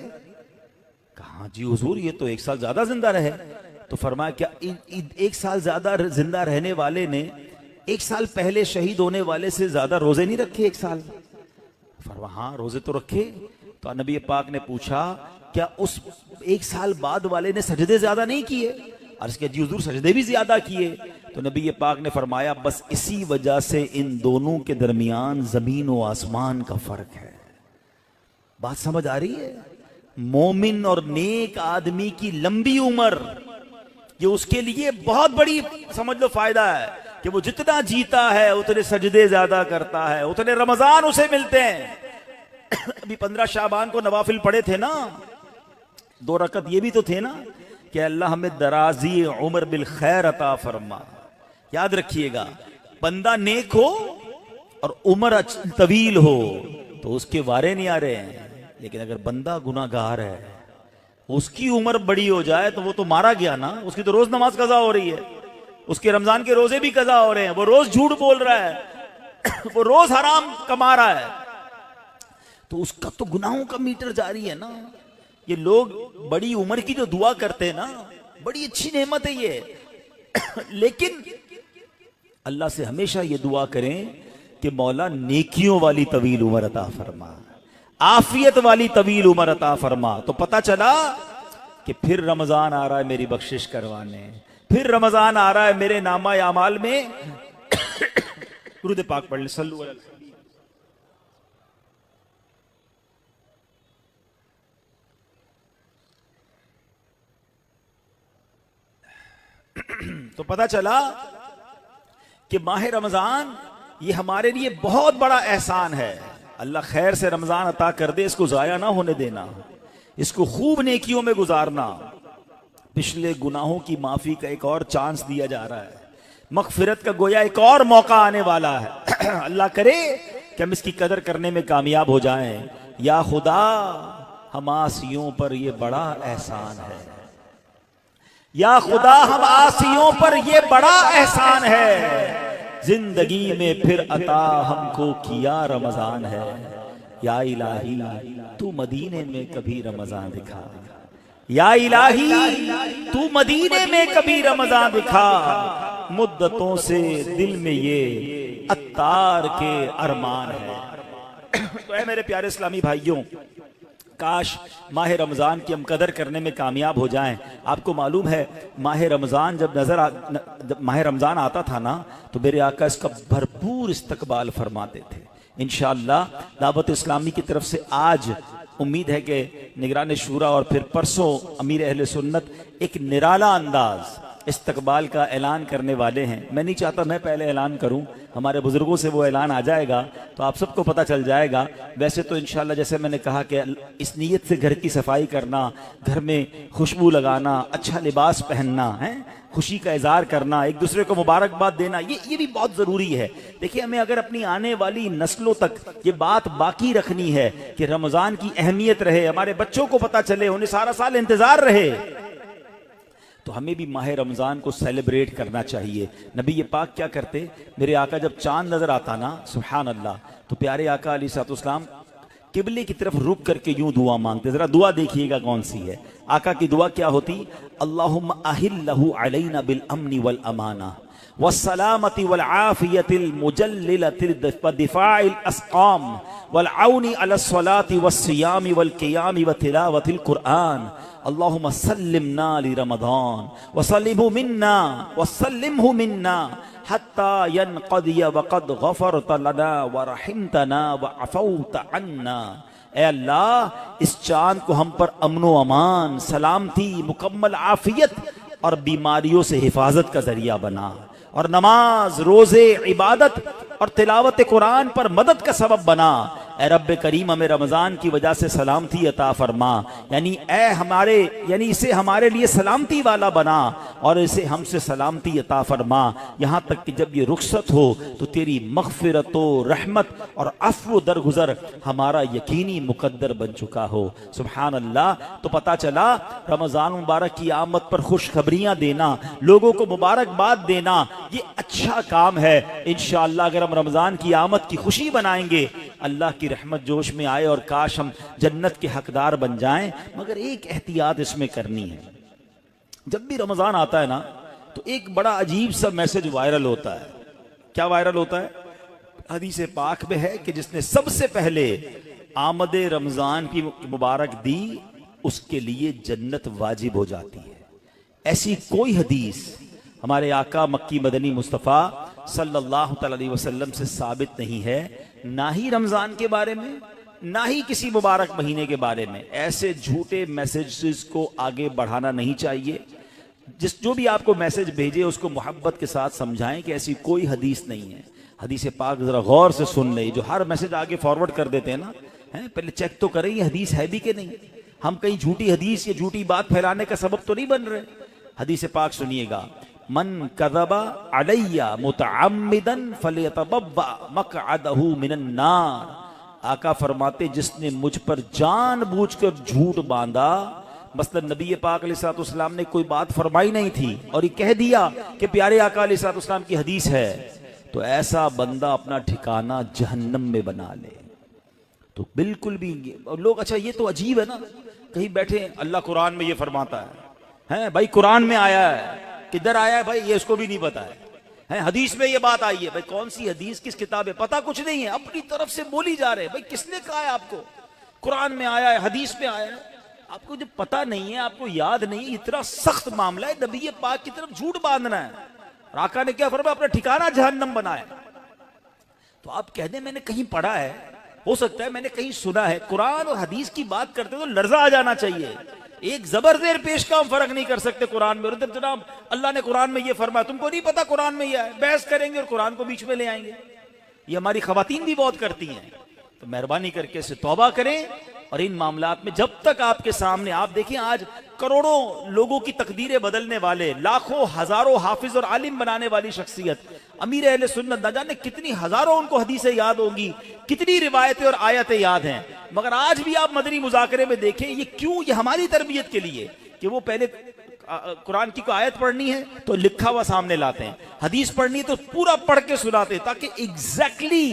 कहा, जी हुजूर ये तो एक साल ज्यादा जिंदा रहे। तो फरमाया, क्या एक साल ज्यादा जिंदा रहने वाले ने एक साल पहले शहीद होने वाले से ज्यादा रोजे नहीं रखे एक साल? फरमाया हाँ रोजे तो रखे। तो नबी पाक ने पूछा क्या उस एक साल बाद वाले ने सजदे ज्यादा नहीं किए? अर्ज किया जी हुजूर सजदे भी ज्यादा किए। तो नबी पाक ने फरमाया बस इसी वजह से इन दोनों के दरमियान जमीन और आसमान का फर्क है। बात समझ आ रही है? मोमिन और नेक आदमी की लंबी उम्र ये उसके लिए बहुत बड़ी समझ लो फायदा है कि वो जितना जीता है उतने सजदे ज्यादा करता है, उतने रमजान उसे मिलते हैं। अभी 15 शाबान को नवाफिल पढ़े थे ना, 2 रकत ये भी तो थे ना कि अल्लाह हमें दराजी उम्र बिल खैर अता फरमा। याद रखिएगा बंदा नेक हो और उम्र तवील हो तो उसके वारे नहीं आ रहे हैं, लेकिन अगर बंदा गुनाहगार है उसकी उम्र बड़ी हो जाए तो वो तो मारा गया ना। उसकी तो रोज नमाज कजा हो रही है, उसके रमजान के रोजे भी कजा हो रहे हैं, वो रोज झूठ बोल रहा है वो रोज हराम कमा रहा है, तो उसका तो गुनाहों का मीटर जारी है ना। ये लोग बड़ी उम्र की जो दुआ करते हैं ना, बड़ी अच्छी नेमत है ये। लेकिन अल्लाह से हमेशा ये दुआ करें कि मौला नेकियों वाली तवील उम्र अता फरमा, आफियत वाली तवील उम्र अता फरमा। तो पता चला कि फिर रमजान आ रहा है मेरी बख्शिश करवाने, फिर रमजान आ रहा है मेरे नामा अमाल में दुरूद पाक पढ़ ले, सल्लु अलैहि। तो पता चला कि माह रमजान ये हमारे लिए बहुत बड़ा एहसान है। अल्लाह खैर से रमजान अता कर दे, इसको जाया ना होने देना, इसको खूब नेकियों में गुजारना। पिछले गुनाहों की माफी का एक और चांस दिया जा रहा है, मगफिरत का गोया एक और मौका आने वाला है। अल्लाह करे कि हम इसकी कदर करने में कामयाब हो जाएं। या खुदा हम आसियों पर ये बड़ा एहसान है, या खुदा हम आसियों पर ये बड़ा एहसान है, जिंदगी में फिर अता हमको किया रमजान है। या इलाही तू मदीने में कभी रमजान दिखा, या इलाही तू मदीने में कभी रमजान दिखा, मुद्दतों से दिल में ये अत्तार के अरमान है। तो ऐ मेरे प्यारे इस्लामी भाइयों, काश माह रमज़ान की हम कदर करने में कामयाब हो जाएं। आपको मालूम है माह रमज़ान जब माह रमज़ान आता था ना, तो मेरे आका इसका भरपूर इस्तकबाल फरमाते थे। इंशाअल्लाह दावत इस्लामी की तरफ से आज उम्मीद है कि निगरान शूरा और फिर परसों अमीर अहले सुन्नत एक निराला अंदाज इस्तकबाल का ऐलान करने वाले हैं। मैं नहीं चाहता मैं पहले ऐलान करूं, हमारे बुजुर्गों से वो ऐलान आ जाएगा तो आप सबको पता चल जाएगा। वैसे तो इंशाल्लाह जैसे मैंने कहा कि इस नीयत से घर की सफाई करना, घर में खुशबू लगाना, अच्छा लिबास पहनना है, खुशी का इजहार करना, एक दूसरे को मुबारकबाद देना, ये भी बहुत ज़रूरी है। देखिए हमें अगर अपनी आने वाली नस्लों तक ये बात बाकी रखनी है कि रमज़ान की अहमियत रहे, हमारे बच्चों को पता चले, उन्हें सारा साल इंतज़ार रहे, तो हमें भी माह रमज़ान को सेलिब्रेट करना चाहिए। नबी ये पाक क्या करते, मेरे आका जब चांद नजर आता ना, सुभान अल्लाह, तो प्यारे आका अलैहिस्सलाम किबले की तरफ रुक करके यूं दुआ मांगते। जरा दुआ देखिएगा कौन सी है। आका की दुआ क्या होती, अल्लाहुम्मा अहिल्लहु अलैना बिल अमनी वल अमाना वस्सलामति वल आफियतिल मुजल्लिलतिल दिफाइल अस्काम वल औनी अलस सलाति वस्सियामी वल क़ियामी व तिलावतिल कुरान अल्लाहुम्मा सल्लिमना लि रमज़ान वसल्लिमहु मिन्ना वसल्लिमहु मिन्ना हत्ता यनक़दिया वक़द गफ़रत लना व रहिमतना व अफ़ौत अन्ना। ए अल्लाह, इस चांद को हम पर अमनो अमान, सलामती, मुकम्मल आफियत और बीमारियों से हिफाजत का जरिया बना, और नमाज, रोजे, इबादत और तिलावत कुरान पर मदद का सबब बना। ए रब्बे करीम, हमें रमज़ान की वजह से सलामती अता फरमा, यानी इसे हमारे लिए सलामती वाला बना और इसे हमसे सलामती अता फरमा, यहाँ तक कि जब ये रुखसत हो तो तेरी मग़फ़िरत व रहमत और अफ़्व दरगुज़र हमारा यकीनी मुक़द्दर बन चुका हो। सुभान अल्लाह। तो पता चला रमज़ान मुबारक की आमद पर खुशखबरियाँ देना, लोगों को मुबारकबाद देना, ये अच्छा काम है। इंशाअल्लाह अगर हम रमज़ान की आमद की खुशी बनाएंगे, अल्लाह की रहमत जोश में आए और काश हम जन्नत के हकदार बन जाएं। मगर एक एहतियात इसमें करनी है, जब भी रमज़ान आता है ना तो एक बड़ा अजीब सा मैसेज वायरल होता है। क्या वायरल होता है? हदीस पाक में है कि जिसने सबसे पहले आमद रमजान की मुबारक दी उसके लिए जन्नत वाजिब हो जाती है। ऐसी कोई हदीस हमारे आका मक्की मदनी मुस्तफ़ा सल्लल्लाहु अलैहि वसल्लम से साबित नहीं है, ना ही रमजान के बारे में, ना ही किसी मुबारक महीने के बारे में। ऐसे झूठे मैसेजेस को आगे बढ़ाना नहीं चाहिए। जो भी आपको मैसेज भेजे उसको मोहब्बत के साथ समझाएं कि ऐसी कोई हदीस नहीं है। हदीस पाक जरा गौर से सुन ले। जो हर मैसेज आगे फॉरवर्ड कर देते हैं ना, पहले चेक तो करें ये हदीस है भी कि नहीं। हम कहीं झूठी हदीस या झूठी बात फैलाने का सबब तो नहीं बन रहे। हदीस पाक सुनिएगा, मन कज़बा अलैया मुतअम्मिदन फलियतबव्वा मक़अदहु मिनन नार। आका फरमाते जिसने मुझ पर जानबूझकर झूठ बांधा, मसलन नबी पाक अलैहिस्सलाम ने कोई बात फरमाई नहीं थी और ये कह दिया कि प्यारे आका अलैहिस्सलाम की हदीस है, तो ऐसा बंदा अपना ठिकाना जहन्नम में बना ले। तो बिल्कुल भी लोग, अच्छा ये तो अजीब है ना, कहीं बैठे अल्लाह कुरान में ये फरमाता है भाई, कुरान में आया है, किधर आया है भाई ये उसको भी नहीं पता है, हदीस में ये बात आई है। भाई कौन सी हदीस, किस किताब है, पता कुछ नहीं है, अपनी तरफ से बोली जा रहे हैं। भाई किसने कहा है आपको? कुरान में आया है, हदीस में आया है, आपको जब पता नहीं है, आपको याद नहीं, इतना सख्त मामला है, नबी पाक की तरफ झूठ बांधना है। आका ने क्या फरमाया? अपना ठिकाना जहन्नम बनाया। तो आप कह दें मैंने कहीं पढ़ा है, हो सकता है मैंने कहीं सुना है। कुरान और हदीस की बात करते तो लर्जा आ जाना चाहिए। एक जबरदेर पेश का हम फर्क नहीं कर सकते कुरान में। जनाब अल्लाह ने कुरान में ये फरमाया, तुमको नहीं पता कुरान में ये है, बहस करेंगे और कुरान को बीच में ले आएंगे। ये हमारी खवातीन भी बहुत करती हैं। तो मेहरबानी करके इसे तौबा करें। और इन मामलात में जब तक आपके सामने, आप देखिए आज करोड़ों लोगों की तकदीरें बदलने वाले, लाखों हजारों हाफिज और आलिम बनाने वाली शख्सियत अमीर अहले सुन्नत, न जाने कितनी हजारों उनको हदीसें याद होंगी, कितनी रिवायतें और आयतें याद हैं। मगर आज भी आप मदनी मुज़ाकरे में देखें, ये क्यों? ये हमारी तरबियत के लिए कि वो पहले कुरान की कोई आयत पढ़नी है तो लिखा हुआ सामने लाते हैं, हदीस पढ़नी है तो पूरा पढ़ के सुनाते, ताकि एग्जैक्टली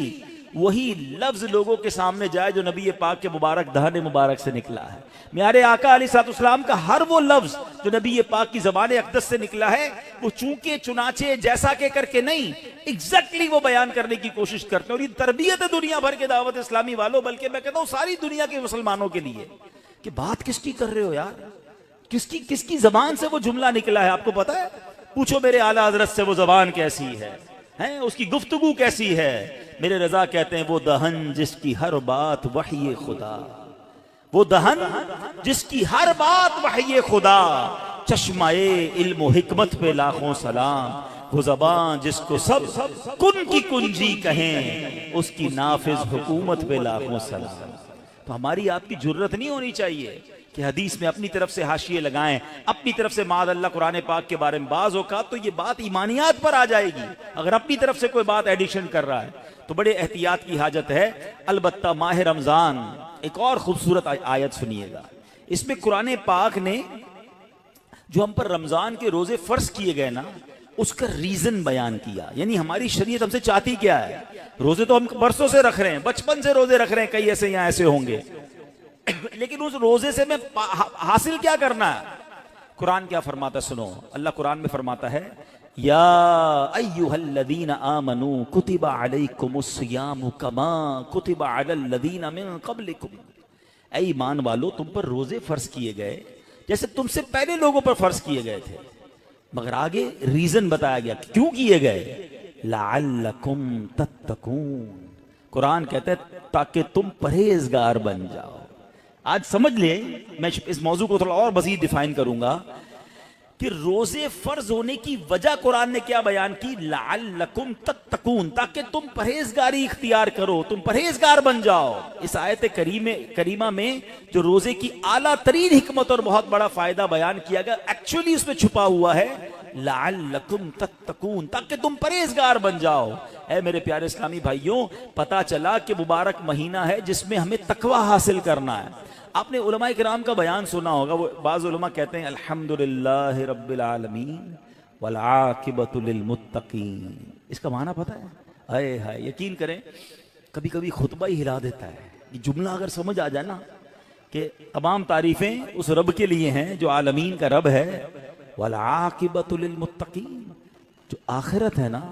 वही लफ्ज लोगों के सामने जाए जो नबी पाक के मुबारक दहन मुबारक से निकला है। मेरे आका अलैहिस्सलाम का हर वो लफ्ज जो नबी पाक की ज़बान अक़दस से निकला है, वो चूंके चुनाचे जैसा के करके नहीं, एग्जैक्टली वो बयान करने की कोशिश करते हैं। और ये तरबियत है दुनिया भर के दावत इस्लामी वालों, बल्कि मैं कहता हूँ सारी दुनिया के मुसलमानों के लिए, कि बात किसकी कर रहे हो यार? किसकी जबान से वो जुमला निकला है आपको पता है? पूछो मेरे आला हज़रत से वो जबान कैसी है, उसकी गुफ्तगू कैसी है। मेरे रजा कहते हैं वो दहन जिसकी हर बात वही खुदा, वो दहन जिसकी हर बात वही खुदा, चश्माए इल्म हिकमत पे लाखों सलाम, वो ज़बान जिसको सब कुन की कुंजी कहें, उसकी नाफिज हुकूमत पे लाखों सलाम। तो हमारी आपकी जुर्रत नहीं होनी चाहिए कि हदीस में अपनी तरफ से हाशिए लगाएं, अपनी तरफ से माद अल्लाह कुरान पाक के बारे में। बाज़ औक़ात तो ये बात ईमानियात पर आ जाएगी अगर अपनी तरफ से कोई बात एडिशन कर रहा है, तो बड़े एहतियात की हाजत है। अलबत्ता माह रमज़ान, एक और खूबसूरत आयत सुनिएगा। इसमें कुरान पाक ने जो हम पर रमज़ान के रोज़े फ़र्ज किए गए ना, उसका रीज़न बयान किया। यानी हमारी शरीयत हमसे चाहती क्या है? रोज़े तो हम बरसों से रख रहे हैं, बचपन से रोज़े रख रहे हैं, कई ऐसे यहाँ ऐसे होंगे, लेकिन उस रोज़े से मैं हासिल क्या करना है? कुरान क्या फरमाता सुनो। अल्लाह कुरान में फरमाता है, या अय्युहल्लज़ीना आमनू कुतिबा अलैकुमुस्सियामु कमा कुतिबा अलल्लज़ीना मिन क़ब्लिकुम। ऐ ईमान वालो, तुम पर रोजे फर्ज किए गए जैसे तुमसे पहले लोगों पर फर्ज किए गए थे। मगर आगे रीजन बताया गया क्यों किए गए। लअल्लकुम तत्तकून, कुरान कहता है ताकि तुम परहेजगार बन जाओ। आज समझ ले, मैं इस मौजू को थोड़ा और मजीद डिफाइन करूंगा कि रोजे फर्ज होने की वजह कुरान ने क्या बयान की। लअल्लकुम तत्तकून, ताकि तुम परहेजगारी इख्तियार करो, तुम परहेजगार बन जाओ। इस आयत करीमा में जो रोजे की आला तरीन हिकमत और बहुत बड़ा फायदा बयान किया गया, एक्चुअली उसमें छुपा हुआ है लअल्लकुम तत्तकून, ताकि तुम परहेजगार बन जाओ। ऐ मेरे प्यारे इस्लामी भाइयों, पता चला कि मुबारक महीना है जिसमें हमें तकवा हासिल करना है। आपने उलमाए किराम का बयान सुना होगा, वो बाज़ उलमा कहते हैं अल्हम्दुलिल्लाहि रब्बिल आलमीन वल आकिबतु लिल मुत्तकीन। इसका माना पता है? आए हाय, यकीन करें कभी कभी खुतबा ही हिला देता है। ये जुमला अगर समझ आ जाए ना कि तमाम तारीफें उस रब के लिए हैं जो आलमीन का रब है, वल आकिबतु लिल मुत्तकीन, जो आखिरत है ना,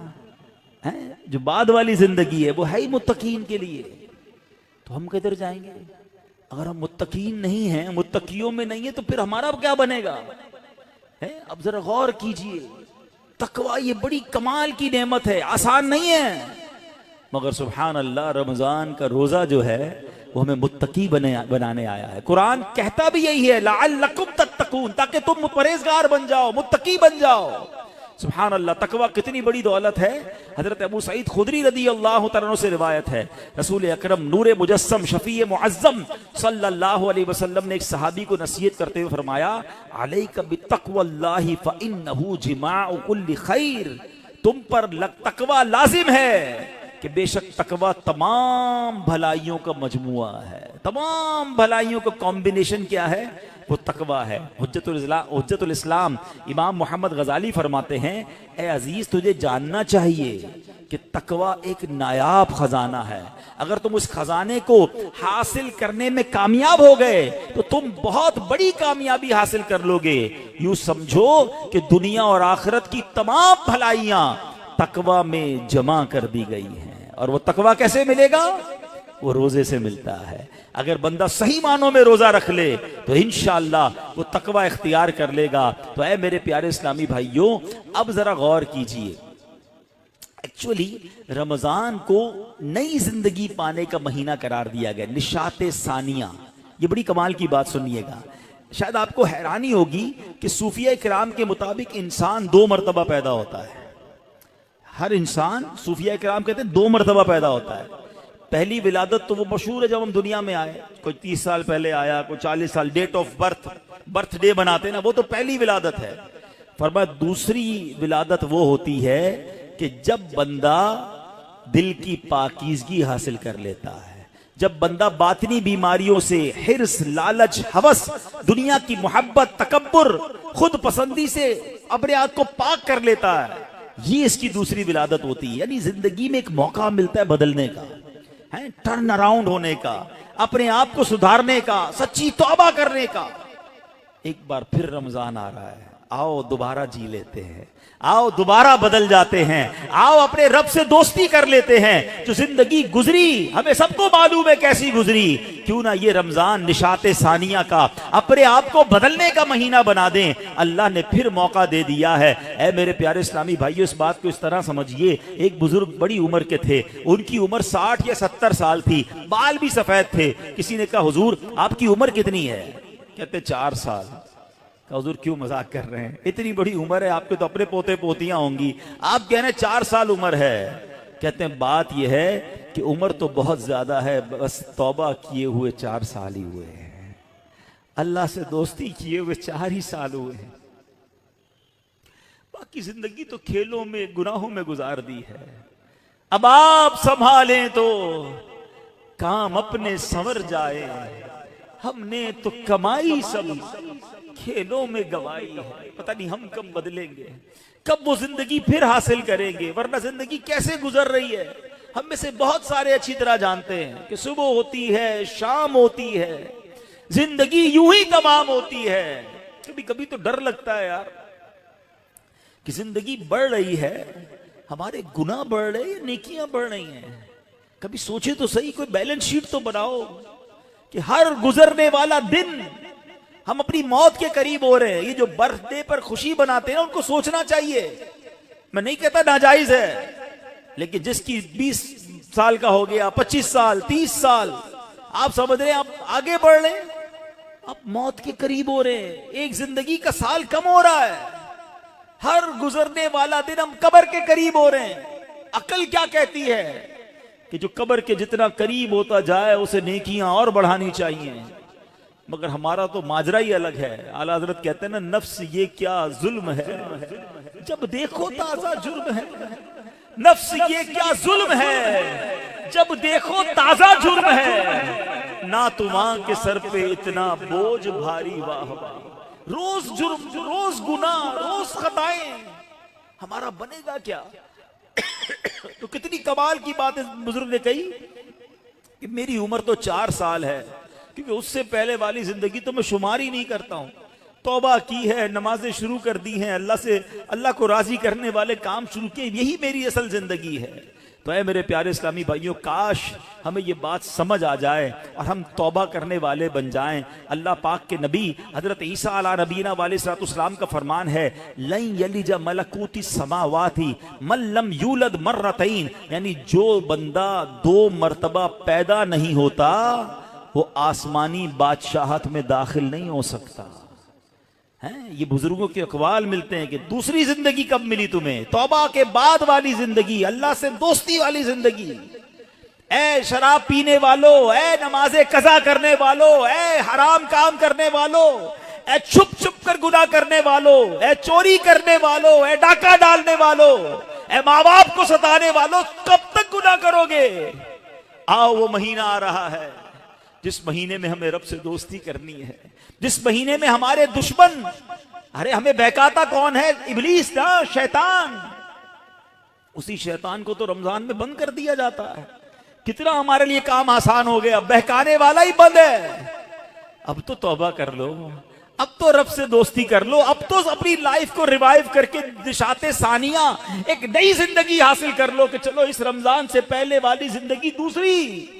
है जो बाद वाली जिंदगी है वो है ही मुत्तकीन के लिए। तो हम किधर जाएंगे? अगर हम मुत्तकीन नहीं हैं, मुत्तकियों में नहीं है, तो फिर हमारा क्या बनेगा? है? अब जरा गौर कीजिए, तकवा ये बड़ी कमाल की नेमत है, आसान नहीं है, मगर सुभान अल्लाह रमजान का रोजा जो है वो हमें मुत्तकी बनाने आया है। कुरान कहता भी यही है, लअल्लकुम तत्तकून, ताकि तुम परहेजगार बन जाओ, मुत्तकी बन जाओ। सुभान अल्लाह, तकवा कितनी बड़ी दौलत है। हजरत अबू सईद खुदरी रदी अल्लाह तआला अन्हु से रिवायत है, रसूल अकरम नूरे मुजस्सम शफीए मुअज्जम सल्लल्लाहु अलैहि वसल्लम ने एक सहाबी को नसीहत करते हुए फरमाया, अलैका बितक़वल्लाहि फ़इन्नहु जिमाउ कुल्ली खैर, तुम पर तकवा लाजिम है कि बेशक तकवा तमाम भलाइयों का मजमुआ है। तमाम भलाइयों का कॉम्बिनेशन क्या है? वो तकवा है। हुज्जतुल इस्लाम इमाम मोहम्मद गजाली फरमाते हैं, ए अजीज तुझे जानना चाहिए कि तकवा एक नायाब खजाना है। अगर तुम उस खजाने को हासिल करने में कामयाब हो गए तो तुम बहुत बड़ी कामयाबी हासिल कर लोगे। यूं समझो कि दुनिया और आखिरत की तमाम भलाइयां तकवा में जमा कर दी गई हैं। और वो तकवा कैसे मिलेगा? वो रोजे से मिलता है। अगर बंदा सही मानों में रोजा रख ले तो इंशाअल्लाह वो तकवा इख्तियार कर लेगा। तो ऐ मेरे प्यारे इस्लामी भाइयों, अब जरा गौर कीजिए, एक्चुअली रमजान को नई जिंदगी पाने का महीना करार दिया गया, निशाते सानिया। ये बड़ी कमाल की बात, सुनिएगा। शायद आपको हैरानी होगी कि सूफिया किराम के मुताबिक इंसान 2 मरतबा पैदा होता है। हर इंसान, सूफिया किराम कहते हैं, 2 मरतबा पैदा होता है। पहली विलादत तो वो मशहूर है, जब हम दुनिया में आए, कोई 30 साल पहले आया, कोई 40 साल, डेट ऑफ बर्थ, बर्थडे बनाते ना, वो तो पहली विलादत है। फरमाया दूसरी विलादत वो होती है कि जब बंदा दिल की पाकीज़गी हासिल कर लेता है, जब बंदा बातिनी बीमारियों से, हिर्स, लालच, हवस, दुनिया की मोहब्बत, तकब्बुर, खुद पसंदी से अपने आप को पाक कर लेता है, ये इसकी दूसरी विलादत होती है। यानी जिंदगी में एक मौका मिलता है बदलने का, है, टर्न अराउंड होने का, अपने आप को सुधारने का, सच्ची तौबा करने का। एक बार फिर रमजान आ रहा है, आओ दोबारा जी लेते हैं, आओ दोबारा बदल जाते हैं, आओ अपने रब से दोस्ती कर लेते हैं। जो जिंदगी गुजरी हमें सबको मालूम है कैसी गुजरी, क्यों ना ये रमजान निशाते सानिया का अपने आप को बदलने का महीना बना दें। अल्लाह ने फिर मौका दे दिया है। ऐ मेरे प्यारे इस्लामी भाइयों, इस बात को इस तरह समझिए, एक बुजुर्ग बड़ी उम्र के थे, उनकी उम्र 60 या 70 साल थी, बाल भी सफेद थे। किसी ने कहा, हुजूर आपकी उम्र कितनी है? कहते 4 साल। हुजूर क्यों मजाक कर रहे हैं, इतनी बड़ी उम्र है, आपके तो अपने पोते पोतियां होंगी, आप कह रहे हैं 4 साल उम्र है। कहते हैं बात यह है कि उम्र तो बहुत ज्यादा है, बस तौबा किए हुए 4 साल ही हुए हैं, अल्लाह से दोस्ती किए हुए 4 ही साल हुए हैं, बाकी जिंदगी तो खेलों में, गुनाहों में गुजार दी है। अब आप संभालें तो काम अपने संवर जाए, हमने तो कमाई सब खेलों में गवाई है। पता नहीं हम कब बदलेंगे, कब वो जिंदगी फिर हासिल करेंगे, वरना जिंदगी कैसे गुजर रही है हम में से बहुत सारे अच्छी तरह जानते हैं कि सुबह होती है, शाम होती है, जिंदगी यूं ही तमाम होती है। कभी कभी तो डर लगता है यार कि जिंदगी बढ़ रही है, हमारे गुनाह बढ़ रहे हैं, नेकियां बढ़ रही हैं। कभी सोचे तो सही, कोई बैलेंस शीट तो बनाओ कि हर गुजरने वाला दिन हम अपनी मौत के करीब हो रहे हैं। ये जो बर्थडे पर खुशी बनाते हैं ना, उनको सोचना चाहिए। मैं नहीं कहता नाजायज है, लेकिन जिसकी 20 साल का हो गया, 25 साल, 30 साल, आप समझ रहे हैं आप आगे बढ़ रहे हैं, आप मौत के करीब हो रहे हैं, एक जिंदगी का साल कम हो रहा है, हर गुजरने वाला दिन हम कब्र के करीब हो रहे हैं। अकल क्या कहती है कि जो कब्र के जितना करीब होता जाए उसे नेकियां और बढ़ानी चाहिए, मगर हमारा तो माजरा ही अलग है। आला हजरत कहते हैं ना, नफ्स ये क्या जुल्म है, जब देखो ताजा जुर्म है। नफ्स ये क्या जुल्म है, जब देखो ताजा जुर्म है। ना तुम्हां के सर पे इतना बोझ भारी, वाह वाह, रोज जुर्म, रोज गुनाह, रोज खताएं, हमारा बनेगा क्या? तो कितनी कमाल की बात इस बुजुर्ग ने कही कि मेरी उम्र तो 4 साल है, क्योंकि उससे पहले वाली जिंदगी तो मैं शुमार ही नहीं करता हूं। तौबा की है, नमाजें शुरू कर दी हैं, अल्लाह को राजी करने वाले काम शुरू किए, यही मेरी असल जिंदगी है। तो है मेरे प्यारे इस्लामी भाइयों, काश हमें ये बात समझ आ जाए और हम तौबा करने वाले बन जाएं। अल्लाह पाक के नबी हजरत ईसा अला नबीना वालेस्सलाम का फरमान है, लन यलिज मलकूती समावाती मन लम यूलद मर्रतैन, यानी जो बंदा 2 मर्तबा पैदा नहीं होता वो आसमानी बादशाहत में दाखिल नहीं हो सकता है। ये बुजुर्गों के अकवाल मिलते हैं कि दूसरी जिंदगी कब मिली तुम्हें? तौबा के बाद वाली जिंदगी, अल्लाह से दोस्ती वाली जिंदगी। ए शराब पीने वालों, ए नमाज़े कज़ा करने वालों, ए हराम काम करने वालों, ए छुप छुप कर गुनाह करने वालों, ए चोरी करने वालों, ए डाका डालने वालों, ए माँ बाप को सताने वालों, कब तक गुनाह करोगे? आओ वो महीना आ रहा है जिस महीने में हमें रब से दोस्ती करनी है, जिस महीने में हमारे दुश्मन, अरे हमें बहकाता कौन है? इब्लीस ना, शैतान। उसी शैतान को तो रमजान में बंद कर दिया जाता है। कितना हमारे लिए काम आसान हो गया, बहकाने वाला ही बंद है। अब तो तौबा कर लो, अब तो रब से दोस्ती कर लो, अब तो अपनी लाइफ को रिवाइव करके दिशाते सानिया एक नई जिंदगी हासिल कर लो कि चलो इस रमजान से पहले वाली जिंदगी दूसरी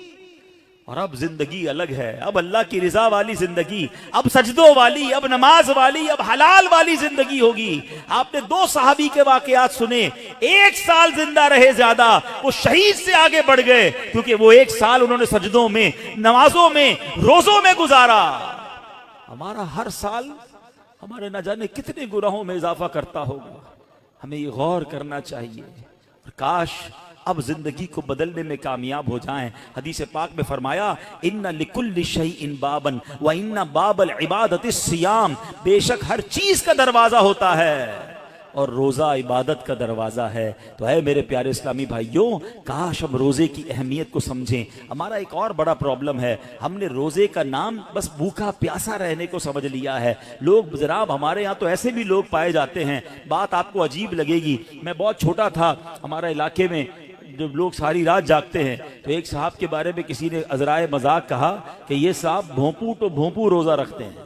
और अब जिंदगी अलग है। अब अल्लाह की रिजा वाली जिंदगी, अब सजदों वाली, अब नमाज वाली, अब हलाल वाली जिंदगी होगी। आपने 2 सहाबी के वाकयात सुने, 1 साल जिंदा रहे ज्यादा, वो शहीद से आगे बढ़ गए क्योंकि वो 1 साल उन्होंने सजदों में, नमाजों में, रोजों में गुजारा। हमारा हर साल हमारे न जाने कितने गुनाहों में इजाफा करता होगा, हमें ये गौर करना चाहिए। और काश अब जिंदगी को बदलने में कामयाब हो जाएं। हदीस पाक में फरमाया, इन्ना लिकुल्लि शैइन बाबन व इन्ना बाबल इबादतिस सियाम, बेशक हर चीज का दरवाजा होता है और रोजा इबादत का दरवाजा है। तो है मेरे प्यारे इस्लामी भाइयों, काश हम रोजे की अहमियत को समझें। हमारा एक और बड़ा प्रॉब्लम है, हमने रोजे का नाम बस भूखा प्यासा रहने को समझ लिया है। लोग जनाब, हमारे यहाँ तो ऐसे भी लोग पाए जाते हैं, बात आपको अजीब लगेगी। मैं बहुत छोटा था, हमारा इलाके में जब लोग सारी रात जागते हैं, तो एक साहब के बारे में किसी ने अजराए मजाक कहा कि ये साहब भोंपू तो भोंपू रोजा रखते हैं।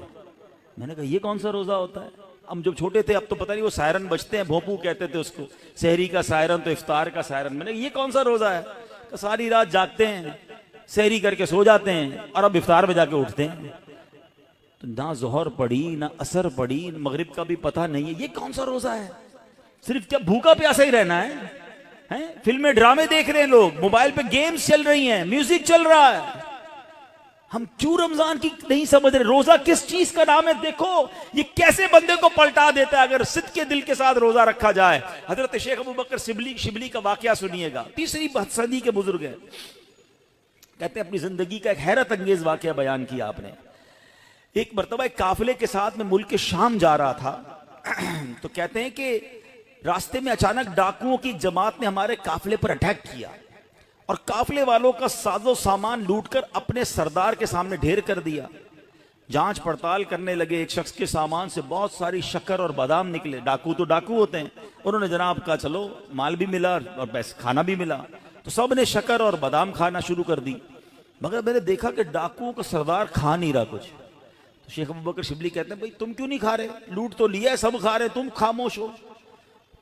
मैंने कहा ये कौन सा रोजा होता है? हम जब छोटे थे, अब तो पता नहीं, वो सायरन बजते हैं, भोंपू कहते थे उसको, सहरी का सायरन तो इफ्तार का सायरन। मैंने कहा ये कौन सा रोजा है? तो सारी रात जागते हैं, सहरी करके सो जाते हैं और अब इफ्तार में जाके उठते हैं। तो ना जोहर पड़ी, ना असर पड़ी, मगरिब का भी पता नहीं है, ये कौन सा रोजा है? सिर्फ क्या भूखा प्यासा ही रहना है? फिल्में ड्रामे देख रहे हैं लोग, मोबाइल पे गेम्स चल रही हैं, म्यूजिक चल रहा है। हम क्यों रमजान की नहीं समझ रहे? रोजा किस चीज का नाम है? देखो ये कैसे बंदे को पलटा देता है अगर सिद्ध के दिल के साथ रोजा रखा जाए। हजरत शेख अबू बकर शिबली का वाकया सुनिएगा, 3री सदी के बुजुर्ग हैं। कहते हैं अपनी जिंदगी का एक हैरत अंगेज वाकया बयान किया आपने। एक मरतबा एक काफिले के साथ में मुल्क के शाम जा रहा था तो कहते हैं कि रास्ते में अचानक डाकुओं की जमात ने हमारे काफिले पर अटैक किया और काफिले वालों का साजो सामान लूटकर अपने सरदार के सामने ढेर कर दिया। जांच पड़ताल करने लगे, एक शख्स के सामान से बहुत सारी शक्कर और बादाम निकले। डाकू तो डाकू होते हैं, उन्होंने जनाब कहा चलो माल भी मिला और पैसे खाना भी मिला, तो सब ने शक्कर और बादाम खाना शुरू कर दी। मगर मैंने देखा कि डाकुओं का सरदार खा नहीं रहा कुछ। तो शेख अबू बकर शिबली कहते हैं भाई तुम क्यों नहीं खा रहे? लूट तो लिया है, सब खा रहे, तुम खामोश हो।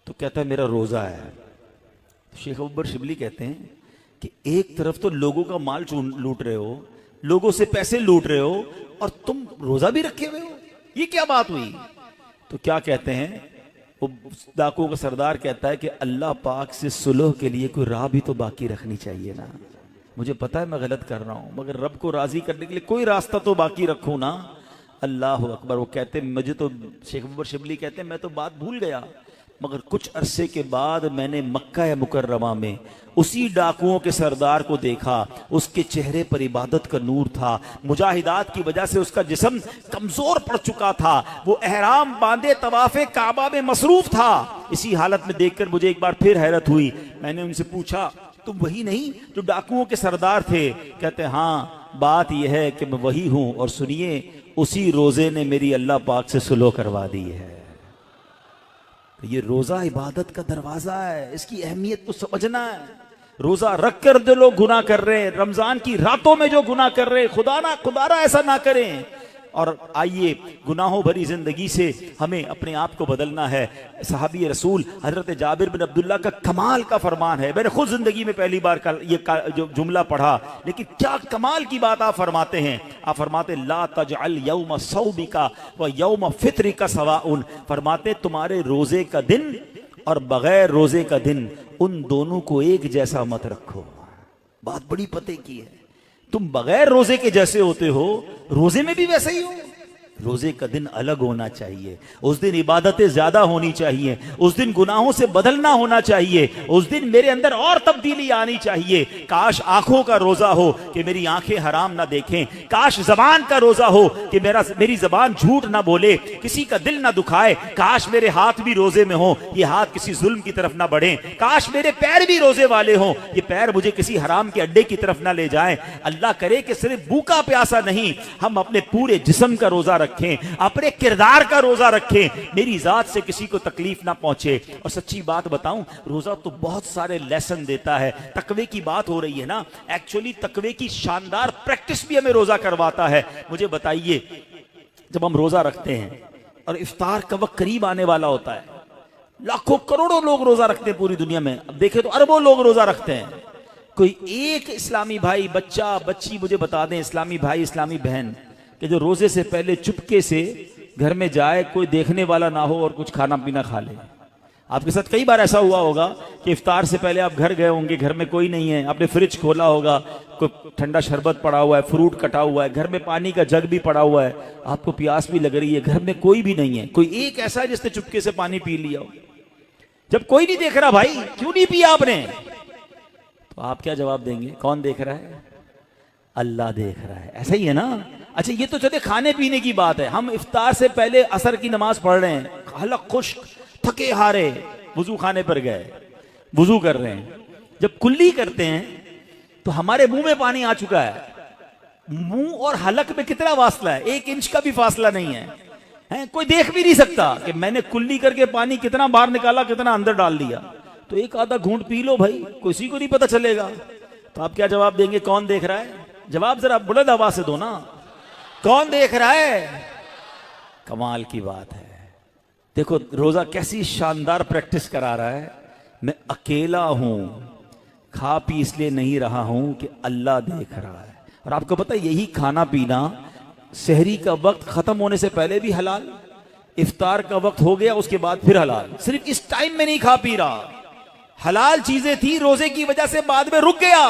तो कहता है मेरा रोजा है। तो शेख अबू बकर शिबली कहते हैं कि एक तरफ तो लोगों का माल लूट रहे हो, लोगों से पैसे लूट रहे हो और तुम रोजा भी रखे हुए हो, ये क्या बात हुई? तो क्या कहते हैं वो डाकुओं का सरदार कहता है कि अल्लाह पाक से सुलह के लिए कोई राह भी तो बाकी रखनी चाहिए ना। मुझे पता है मैं गलत कर रहा हूं, मगर रब को राजी करने के लिए कोई रास्ता तो बाकी रखूं ना। अल्लाह अकबर। वो कहते मुझे तो, शेख अबू बकर शिबली कहते हैं मैं तो बात भूल गया, मगर कुछ अरसे के बाद मैंने मक्का मुकर्रमा में उसी डाकुओं के सरदार को देखा। उसके चेहरे पर इबादत का नूर था, मुजाहिदात की वजह से उसका जिस्म कमजोर पड़ चुका था, वो एहराम बांधे तवाफे काबा में मसरूफ था। इसी हालत में देखकर मुझे एक बार फिर हैरत हुई। मैंने उनसे पूछा तुम वही नहीं जो डाकुओं के सरदार थे? कहते हाँ बात यह है कि मैं वही हूं, और सुनिए उसी रोजे ने मेरी अल्लाह पाक से सुलह करवा दी है। ये रोजा इबादत का दरवाजा है, इसकी अहमियत को समझना है। रोजा रख कर जो लोग गुनाह कर रहे हैं, रमजान की रातों में जो गुनाह कर रहे हैं, खुदा ना ऐसा ना करें। और आइए गुनाहों भरी जिंदगी से हमें अपने आप को बदलना है। सहाबी रसूल हजरत जाबिर बिन अब्दुल्ला का कमाल का फरमान है। मैंने खुद जिंदगी में पहली बार जो जुमला पढ़ा, लेकिन क्या कमाल की बात आप फरमाते हैं। आप फरमाते ला तजअल यौम सौबिका व यौम फित्रिका सवाउन, फरमाते तुम्हारे रोजे का दिन और बगैर रोजे का दिन उन दोनों को एक जैसा मत रखो। बात बड़ी पते की है। तुम बगैर रोजे के जैसे होते हो, रोजे में भी वैसे ही हो। रोजे का दिन अलग होना चाहिए, उस दिन इबादतें ज्यादा होनी चाहिए, उस दिन गुनाहों से बदलना होना चाहिए, उस दिन मेरे अंदर और तब्दीली आनी चाहिए। काश आंखों का रोजा हो कि मेरी आंखें हराम ना देखें, काश जबान का रोजा हो कि मेरी जबान झूठ ना बोले, किसी का दिल ना दुखाए, काश मेरे हाथ भी रोजे में हो, ये हाथ किसी जुल्म की तरफ ना बढ़े, काश मेरे पैर भी रोजे वाले हों, ये पैर मुझे किसी हराम के अड्डे की तरफ ना ले जाएं। अल्लाह करे कि सिर्फ भूखा प्यासा नहीं, हम अपने पूरे जिस्म का रोजा रखें, अपने किरदार का रोजा रखें, मेरी जात से किसी को तकलीफ ना पहुंचे। और सच्ची बात बताऊं, रोजा तो बहुत सारे लेसन देता है। तकवे की बात हो रही है ना, एक्चुअली तकवे की शानदार प्रैक्टिस भी हमें रोजा करवाता है। मुझे बताइए, जब हम रोजा रखते हैं और इफ्तार का वक्त करीब आने वाला होता है, लाखों करोड़ों लोग रोजा रखते हैं पूरी दुनिया में, अब देखें तो अरबों लोग रोजा रखते हैं। कोई एक इस्लामी भाई, बच्चा बच्ची मुझे बता दें, इस्लामी भाई इस्लामी बहन, कि जो रोजे से पहले चुपके से घर में जाए, कोई देखने वाला ना हो और कुछ खाना पीना खा ले। आपके साथ कई बार ऐसा हुआ होगा कि इफ्तार से पहले आप घर गए होंगे, घर में कोई नहीं है, आपने फ्रिज खोला होगा, कोई ठंडा शरबत पड़ा हुआ है, फ्रूट कटा हुआ है, घर में पानी का जग भी पड़ा हुआ है, आपको प्यास भी लग रही है, घर में कोई भी नहीं है, कोई एक ऐसा है जिसने चुपके से पानी पी लिया हो। जब कोई नहीं देख रहा, भाई क्यों नहीं पिया आपने, तो आप क्या जवाब देंगे? कौन देख रहा है? अल्लाह देख रहा है। ऐसा ही है ना। अच्छा, ये तो चले खाने पीने की बात है, हम इफ्तार से पहले असर की नमाज पढ़ रहे हैं, हलक खुश्क, थके हारे, वुजू खाने पर गए, वुजू कर रहे हैं, जब कुल्ली करते हैं तो हमारे मुंह में पानी आ चुका है। मुंह और हलक में कितना फासला है? 1 इंच का भी फासला नहीं है, कोई देख भी नहीं सकता कि मैंने कुल्ली करके पानी कितना बाहर निकाला, कितना अंदर डाल दिया। तो एक आधा घूंट पी लो भाई, किसी को नहीं पता चलेगा। तो आप क्या जवाब देंगे? कौन देख रहा है? जवाब जरा बुलंद आवाज से दो ना, कौन देख रहा है? कमाल की बात है। देखो रोजा कैसी शानदार प्रैक्टिस करा रहा है। मैं अकेला हूं, खा पी इसलिए नहीं रहा हूं कि अल्लाह देख रहा है। और आपको पता है, यही खाना पीना सहरी का वक्त खत्म होने से पहले भी हलाल, इफ्तार का वक्त हो गया उसके बाद फिर हलाल। सिर्फ इस टाइम में नहीं खा पी रहा, हलाल चीजें थी, रोजे की वजह से बाद में रुक गया।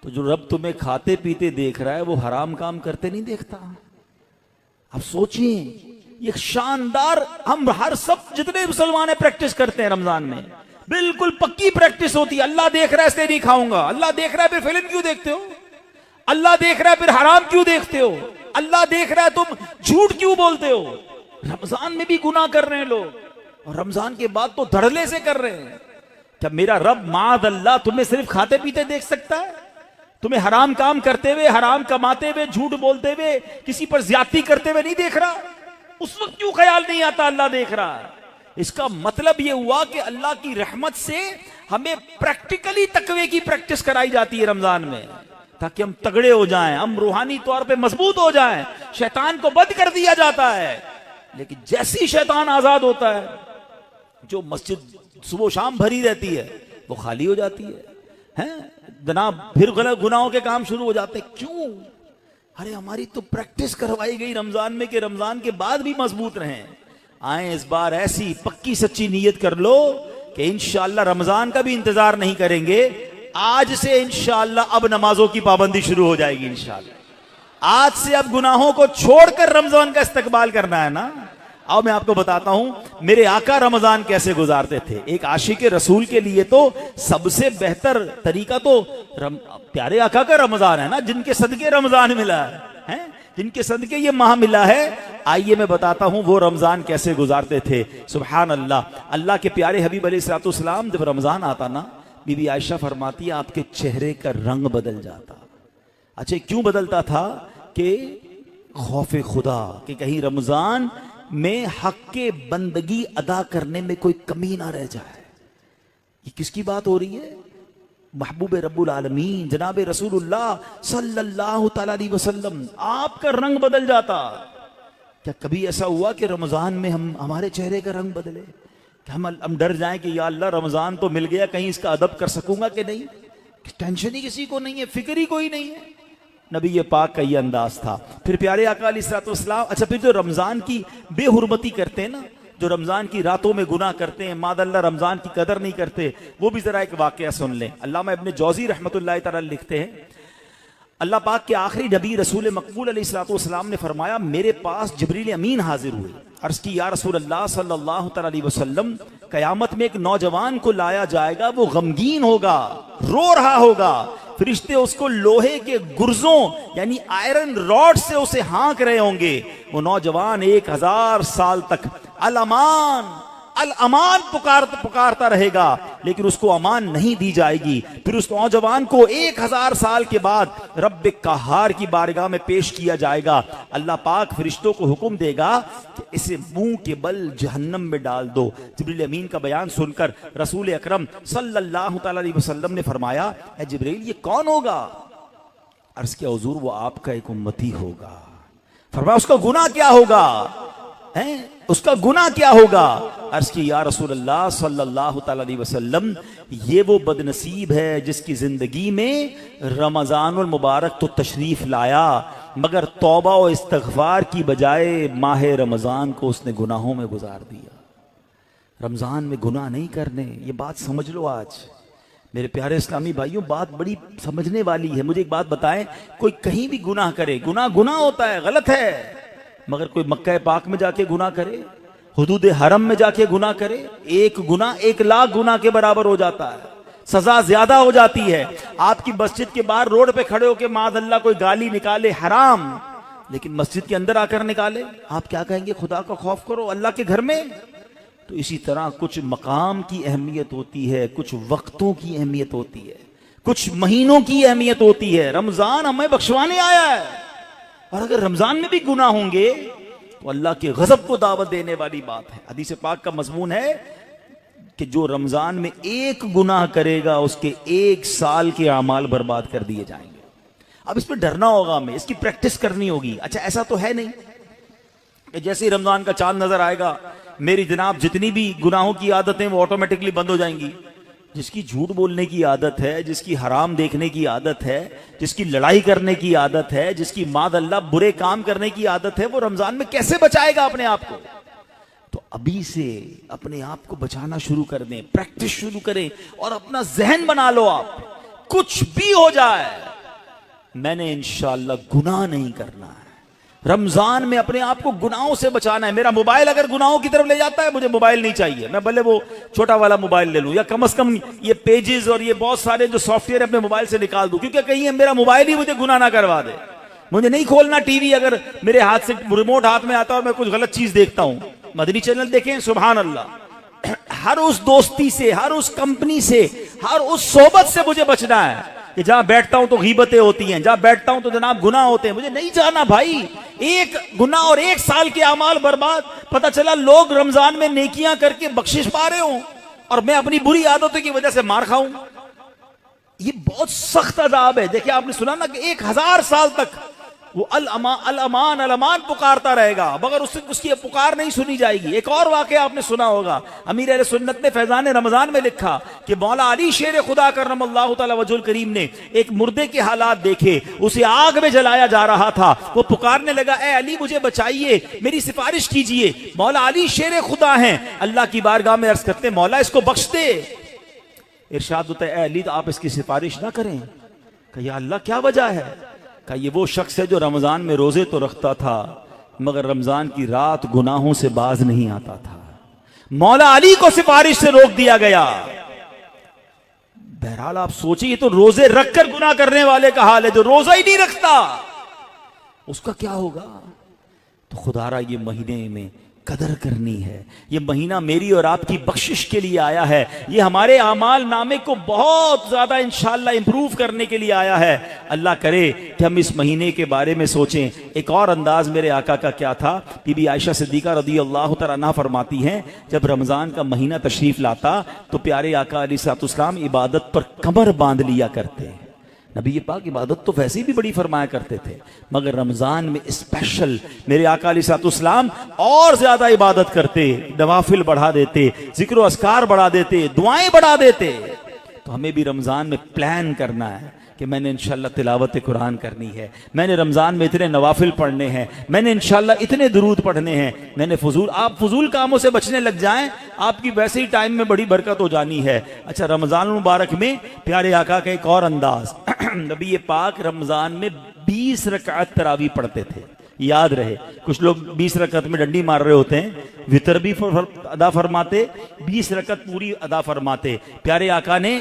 तो जो रब तुम्हें खाते पीते देख रहा है, वो हराम काम करते नहीं देखता। अब सोचिए, ये शानदार, हम हर सब जितने मुसलमान है प्रैक्टिस करते हैं रमजान में, बिल्कुल पक्की प्रैक्टिस होती है। अल्लाह देख रहा है इसलिए नहीं खाऊंगा, अल्लाह देख रहा है फिर फिल्म क्यों देखते हो, अल्लाह देख रहा है फिर हराम क्यों देखते हो, अल्लाह देख रहा है तुम झूठ क्यों बोलते हो। रमजान में भी गुनाह कर रहे हैं लोग, और रमजान के बाद तो धड़ल्ले से कर रहे हैं। क्या मेरा रब माद अल्लाह तुम्हें सिर्फ खाते पीते देख सकता है? तुम्हें हराम काम करते हुए, हराम कमाते हुए, झूठ बोलते हुए, किसी पर ज्यादती करते हुए नहीं देख रहा? उस वक्त क्यों ख्याल नहीं आता अल्लाह देख रहा है? इसका मतलब यह हुआ कि अल्लाह की रहमत से हमें प्रैक्टिकली तकवे की प्रैक्टिस कराई जाती है रमजान में, ताकि हम तगड़े हो जाएं, हम रूहानी तौर पे मजबूत हो जाएं। शैतान को बंद कर दिया जाता है, लेकिन जैसी शैतान आजाद होता है, जो मस्जिद सुबह शाम भरी रहती है वो खाली हो जाती है जनाब, फिर गलत गुनाहों के काम शुरू हो जाते। क्यों? अरे हमारी तो प्रैक्टिस करवाई गई रमजान में कि रमजान के बाद भी मजबूत रहें। आए इस बार ऐसी पक्की सच्ची नीयत कर लो कि इंशाअल्लाह रमजान का भी इंतजार नहीं करेंगे, आज से इंशाअल्लाह अब नमाजों की पाबंदी शुरू हो जाएगी। इंशाअल्लाह आज से अब गुनाहों को छोड़कर रमजान का इस्तकबाल करना है ना। अब मैं आपको बताता हूं मेरे आका रमजान कैसे गुजारते थे। एक आशिक रसूल के लिए तो सबसे बेहतर तरीका तो प्यारे आका का रमजान है ना, जिनके सदके रमजान मिला है, जिनके सदके ये माह मिला है। आइए मैं बताता हूं वो रमजान कैसे गुजारते थे। सुभान अल्लाह। अल्लाह के प्यारे हबीब अलैहिस्सलाम जब रमजान आता ना, बीबी आयशा फरमाती है आपके चेहरे का रंग बदल जाता। अच्छा क्यों बदलता था? कि खौफ खुदा, कि कहीं रमजान में हक के बंदगी अदा करने में कोई कमी ना रह जाए। ये किसकी बात हो रही है? महबूब रब्बुल आलमीन जनाब रसूलुल्लाह सल्लल्लाहु तआला अलैहि वसल्लम, आपका रंग बदल जाता। क्या कभी ऐसा हुआ कि रमज़ान में हमारे चेहरे का रंग बदले, कि हम डर जाएं कि या अल्लाह रमज़ान तो मिल गया, कहीं इसका अदब कर सकूंगा कि नहीं? टेंशन ही किसी को नहीं है, फिक्र ही कोई नहीं है। नबी पाक का ये अंदाज था। फिर प्यारे आका अलैहिस्सलाम, अच्छा फिर जो रमज़ान की बेहुरमती करते हैं ना, जो रमज़ान की रातों में गुनाह करते हैं, मादल्ला रमज़ान की कदर नहीं करते, वो भी ज़रा एक वाक़या सुन लें। अल्लामा इब्न जौज़ी रहमतुल्लाह तआला लिखते हैं, अल्लाह पाक के आखिरी नबी रसूल मकबूल अलैहिस्सलाम ने फरमाया, मेरे पास जिब्रील अमीन हाजिर हुए। अर्ज़ की, या रसूल अल्लाह सल्लल्लाहु तआला अलैहि वसल्लम, क़यामत में एक नौजवान को लाया जाएगा, वो गमगीन होगा, रो रहा होगा, फरिश्ते उसको लोहे के गुर्जों यानी आयरन रॉड से उसे हाँक रहे होंगे। वो नौजवान 1000 साल तक अल अमान अल अमान पुकारता रहेगा, लेकिन उसको अमान नहीं दी जाएगी। फिर उस नौजवान को 1000 साल के बाद रब्बे कहार की बारगाह में पेश किया जाएगा। अल्लाह पाक फरिश्तों को हुक्म देगा कि इसे मुंह के बल जहन्नम में डाल दो। जिब्रील अमीन का बयान सुनकर रसूल अकरम सल्लल्लाहु तआला अलैहि वसल्लम ने फरमाया, ए जिब्रील, ये कौन होगा? अर्ज़ किया, हुजूर, वो आपका एक उम्मती होगा। फरमाया, उसका गुनाह क्या होगा? हैं, उसका गुनाह क्या होगा? अर्ज़ की, या रसूल अल्लाह सल्लल्लाहु तआला अलैहि वसल्लम, ये वो बदनसीब है जिसकी जिंदगी में रमज़ानुल मुबारक तो तशरीफ लाया, मगर तौबा और इस्तग़फ़ार की बजाय माह रमज़ान को उसने गुनाहों में गुजार दिया। रमज़ान में गुनाह नहीं करने, ये बात समझ लो। आज मेरे प्यारे इस्लामी भाइयों, बात बड़ी समझने वाली है। मुझे एक बात बताएं, कोई कहीं भी गुनाह करे, गुनाह होता है, गलत है, मगर कोई मक्का पाक में जाके गुनाह करे, हुदूद हरम में जाके गुनाह करे, एक गुनाह 1 लाख गुनाह के बराबर हो जाता है, सजा ज्यादा हो जाती है। आपकी मस्जिद के बाहर रोड पे खड़े होकर माज़अल्लाह कोई गाली निकाले, हराम, लेकिन मस्जिद के अंदर आकर निकाले, आप क्या कहेंगे? खुदा का खौफ करो अल्लाह के घर में। तो इसी तरह कुछ मकाम की अहमियत होती है, कुछ वक्तों की अहमियत होती है, कुछ महीनों की अहमियत होती है। रमजान हमें बख्शवाने आया है, और अगर रमजान में भी गुनाह होंगे तो अल्लाह के गजब को दावत देने वाली बात है। हदीस पाक का मजमून है कि जो रमजान में एक गुनाह करेगा, उसके 1 साल के अमाल बर्बाद कर दिए जाएंगे। अब इस पर डरना होगा, हमें इसकी प्रैक्टिस करनी होगी। अच्छा, ऐसा तो है नहीं कि जैसे ही रमजान का चांद नजर आएगा मेरी जनाब जितनी भी गुनाहों की आदतें वो ऑटोमेटिकली बंद हो जाएंगी। जिसकी झूठ बोलने की आदत है, जिसकी हराम देखने की आदत है, जिसकी लड़ाई करने की आदत है, जिसकी मादअल्लाह बुरे काम करने की आदत है, वो रमजान में कैसे बचाएगा अपने आप को? तो अभी से अपने आप को बचाना शुरू कर दें, प्रैक्टिस शुरू करें और अपना जहन बना लो। आप कुछ भी हो जाए, मैंने इंशाअल्लाह गुनाह नहीं करना है। रमजान में अपने आप को गुनाहों से बचाना है। मेरा मोबाइल अगर गुनाहों की तरफ ले जाता है, मुझे मोबाइल नहीं चाहिए, मैं भले वो छोटा वाला मोबाइल ले लूं, या कम से कम ये पेजेस और ये बहुत सारे जो सॉफ्टवेयर अपने मोबाइल से निकाल दूं, क्योंकि कहीं मेरा मोबाइल ही मुझे गुनाह ना करवा दे। मुझे नहीं खोलना टीवी अगर मेरे हाथ से रिमोट हाथ में आता है और मैं कुछ गलत चीज देखता हूं। मदनी चैनल देखें, सुभान अल्लाह। हर उस दोस्ती से, हर उस कंपनी से, हर उस सोबत से मुझे बचना है कि जहां बैठता हूं तो गीबतें होती हैं, जहां बैठता हूं तो जनाब गुनाह होते हैं। मुझे नहीं जाना भाई। एक गुनाह और 1 साल के अमाल बर्बाद। पता चला लोग रमजान में नेकियां करके बख्शिश पा रहे हो और मैं अपनी बुरी आदतों की वजह से मार खाऊं। ये बहुत सख्त अजाब है। देखिए, आपने सुना ना कि 1000 साल तक वो अल अमान पुकारता रहेगा, मगर उसकी पुकार नहीं सुनी जाएगी। एक और वाकया आपने सुना होगा, अमीर अहले सुन्नत ने फैजान रमजान में लिखा कि मौला अली शेर खुदा करमल्लाहु तआला वजहुल करीम ने एक मुर्दे के हालात देखे, उसे आग में जलाया जा रहा था। वो पुकारने लगा, ए अली मुझे बचाइए, मेरी सिफारिश कीजिए। मौला अली शेर खुदा हैं, अल्लाह की बारगाह में अर्ज करते, मौला इसको बख्श दे। इरशाद होता है, ए अली आप इसकी सिफारिश ना करें। कहा, या अल्लाह क्या वजह है? कहा, ये वो शख्स है जो रमजान में रोजे तो रखता था, मगर रमजान की रात गुनाहों से बाज नहीं आता था। मौला अली को सिफारिश से रोक दिया गया। बहरहाल आप सोचिए, तो रोजे रखकर गुनाह करने वाले का हाल है। जो रोजा ही नहीं रखता उसका क्या होगा? तो खुदारा ये महीने में कदर करनी है। ये महीना मेरी और आपकी बख्शिश के लिए आया है, ये हमारे आमाल नामे को बहुत ज्यादा इंशाअल्लाह इंप्रूव करने के लिए आया है। अल्लाह करे कि हम इस महीने के बारे में सोचें। एक और अंदाज मेरे आका का क्या था, बीबी आयशा सिद्दीका रदी अल्लाह तआला अन्हा फरमाती हैं, जब रमजान का महीना तशरीफ लाता तो प्यारे आका अलैहिस्सलाम इबादत पर कमर बांध लिया करते। नबी पाक इबादत तो वैसे भी बड़ी फरमाया करते थे, मगर रमजान में स्पेशल मेरे आका अलैहिस्सलाम और ज्यादा इबादत करते, नवाफिल बढ़ा देते, जिक्र व अस्कार बढ़ा देते, दुआएं बढ़ा देते। तो हमें भी रमजान में प्लान करना है कि मैंने इंशाल्लाह तिलावत कुरान करनी है, मैंने रमजान में इतने नवाफिल पढ़ने हैं, मैंने इंशाल्लाह इतने दुरूद पढ़ने हैं, मैंने आप फजूल कामों से बचने लग जाएं, आपकी वैसे ही टाइम में बड़ी बरकत हो जानी है। अच्छा, रमजान मुबारक में प्यारे आका का एक और अंदाज, नबी पाक रमजान में 20 रकात तरावी पढ़ते थे। याद रहे, कुछ लोग 20 रकत में डंडी मार रहे होते हैं, वितर भी अदा फरमाते, 20 रकत पूरी अदा फरमाते। प्यारे आका ने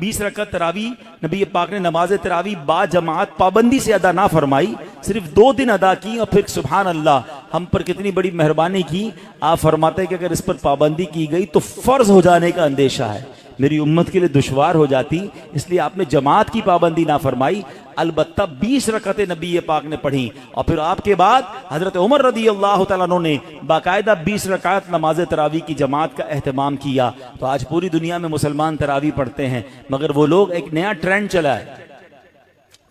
20 रकत तरावी, नबी पाक ने नमाज तरावी बा जमात पाबंदी से अदा ना फरमाई, सिर्फ 2 दिन अदा की और फिर सुभान अल्लाह हम पर कितनी बड़ी मेहरबानी की। आप फरमाते कि अगर इस पर पाबंदी की गई तो फर्ज हो जाने का अंदेशा है, मेरी उम्मत के लिए दुश्वार हो जाती, इसलिए आपने जमात की पाबंदी ना फरमाई। अलबत्ता 20 रकतें नबी पाक ने पढ़ी और फिर आपके बाद हजरत उमर रदी अल्लाह तआला अन्हु ने बाकायदा 20 रकात नमाज तरावी की जमात का एहतमाम किया। तो आज पूरी दुनिया में मुसलमान तरावी पढ़ते हैं, मगर वो लोग, एक नया ट्रेंड चला है,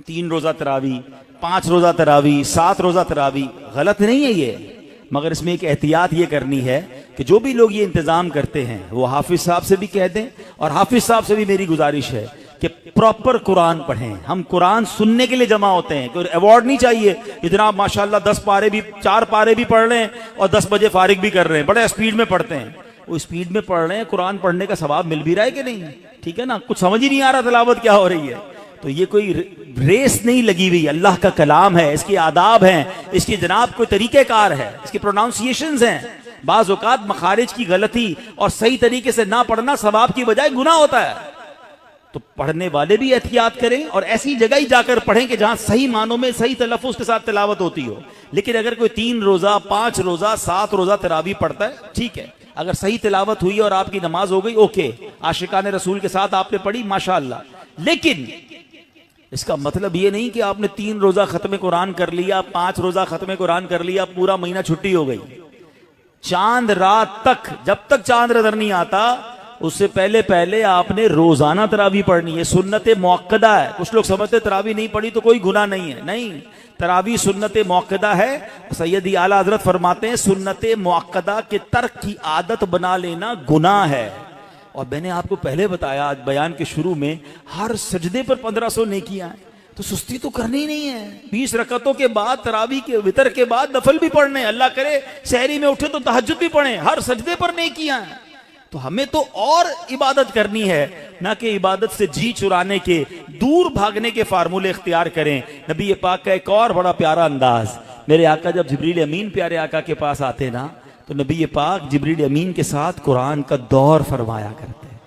3 रोजा तरावी, 5 रोजा तरावी, 7 रोजा तरावी। गलत नहीं है ये, मगर इसमें एक एहतियात ये करनी है कि जो भी लोग ये इंतजाम करते हैं वो हाफिज साहब से भी कह दें, और हाफिज साहब से भी मेरी गुजारिश है कि प्रॉपर कुरान पढ़ें। हम कुरान सुनने के लिए जमा होते हैं, कोई अवार्ड नहीं चाहिए। इतना माशाल्लाह 10 पारे भी, 4 पारे भी पढ़ रहे हैं और 10 बजे फारिग भी कर रहे हैं, बड़े स्पीड में पढ़ते हैं। वो स्पीड में पढ़ रहे हैं, कुरान पढ़ने का सवाब मिल भी रहा है कि नहीं? ठीक है ना, कुछ समझ ही नहीं आ रहा तिलावत क्या हो रही है। तो ये कोई रेस नहीं लगी हुई, अल्लाह का कलाम है, इसके आदाब हैं, इसकी जनाब कोई तरीक़ेकार है, इसके प्रोनाउंसिएशंस हैं। बाज़ औक़ात मखारिज की गलती और सही तरीके से ना पढ़ना सवाब की बजाय गुनाह होता है। तो पढ़ने वाले भी एहतियात करें और ऐसी जगह ही जाकर पढ़ें कि जहां सही मानों में सही तलफ़्फ़ुज़ के साथ तिलावत होती हो। लेकिन अगर कोई 3 रोजा, 5 रोजा, 7 रोजा तरावी पढ़ता है, ठीक है, अगर सही तिलावत हुई और आपकी नमाज हो गई, ओके, आशिकान रसूल के साथ आपने पढ़ी, माशाअल्लाह। लेकिन इसका मतलब ये नहीं कि आपने 3 रोजा खत्म कुरान कर लिया, 5 रोजा खत्म कुरान कर लिया, पूरा महीना छुट्टी हो गई। चांद रात तक, जब तक चांद नजर नहीं आता उससे पहले पहले आपने रोजाना तरावी पढ़नी है। सुन्नत मुअक्कदा है। कुछ लोग समझते तरावी नहीं पढ़ी तो कोई गुनाह नहीं है, नहीं, तरावी सुन्नत मुअक्कदा है। सैयदी आला हजरत फरमाते हैं सुन्नत मुअक्कदा के तर्क की आदत बना लेना गुनाह है। और मैंने आपको पहले बताया आज बयान के शुरू में, हर सजदे पर 1500 नेकियां हैं, तो सुस्ती तो करनी ही नहीं है। 20 रकतों के बाद, तरावी के वितर के बाद नफल भी पढ़ने, अल्लाह करे सहरी में उठे तो तहज्जुद भी पढ़े, हर सजदे पर नेकियां हैं। तो हमें तो और इबादत करनी है, ना कि इबादत से जी चुराने के, दूर भागने के फार्मूले इख्तियार करें। नबी पाक का एक और बड़ा प्यारा अंदाज, मेरे आका जब जिब्रील अमीन प्यारे आका के पास आते ना, तो नबी पाक जिब्रील अमीन के साथ कुरान का दौर फरमाया करते हैं।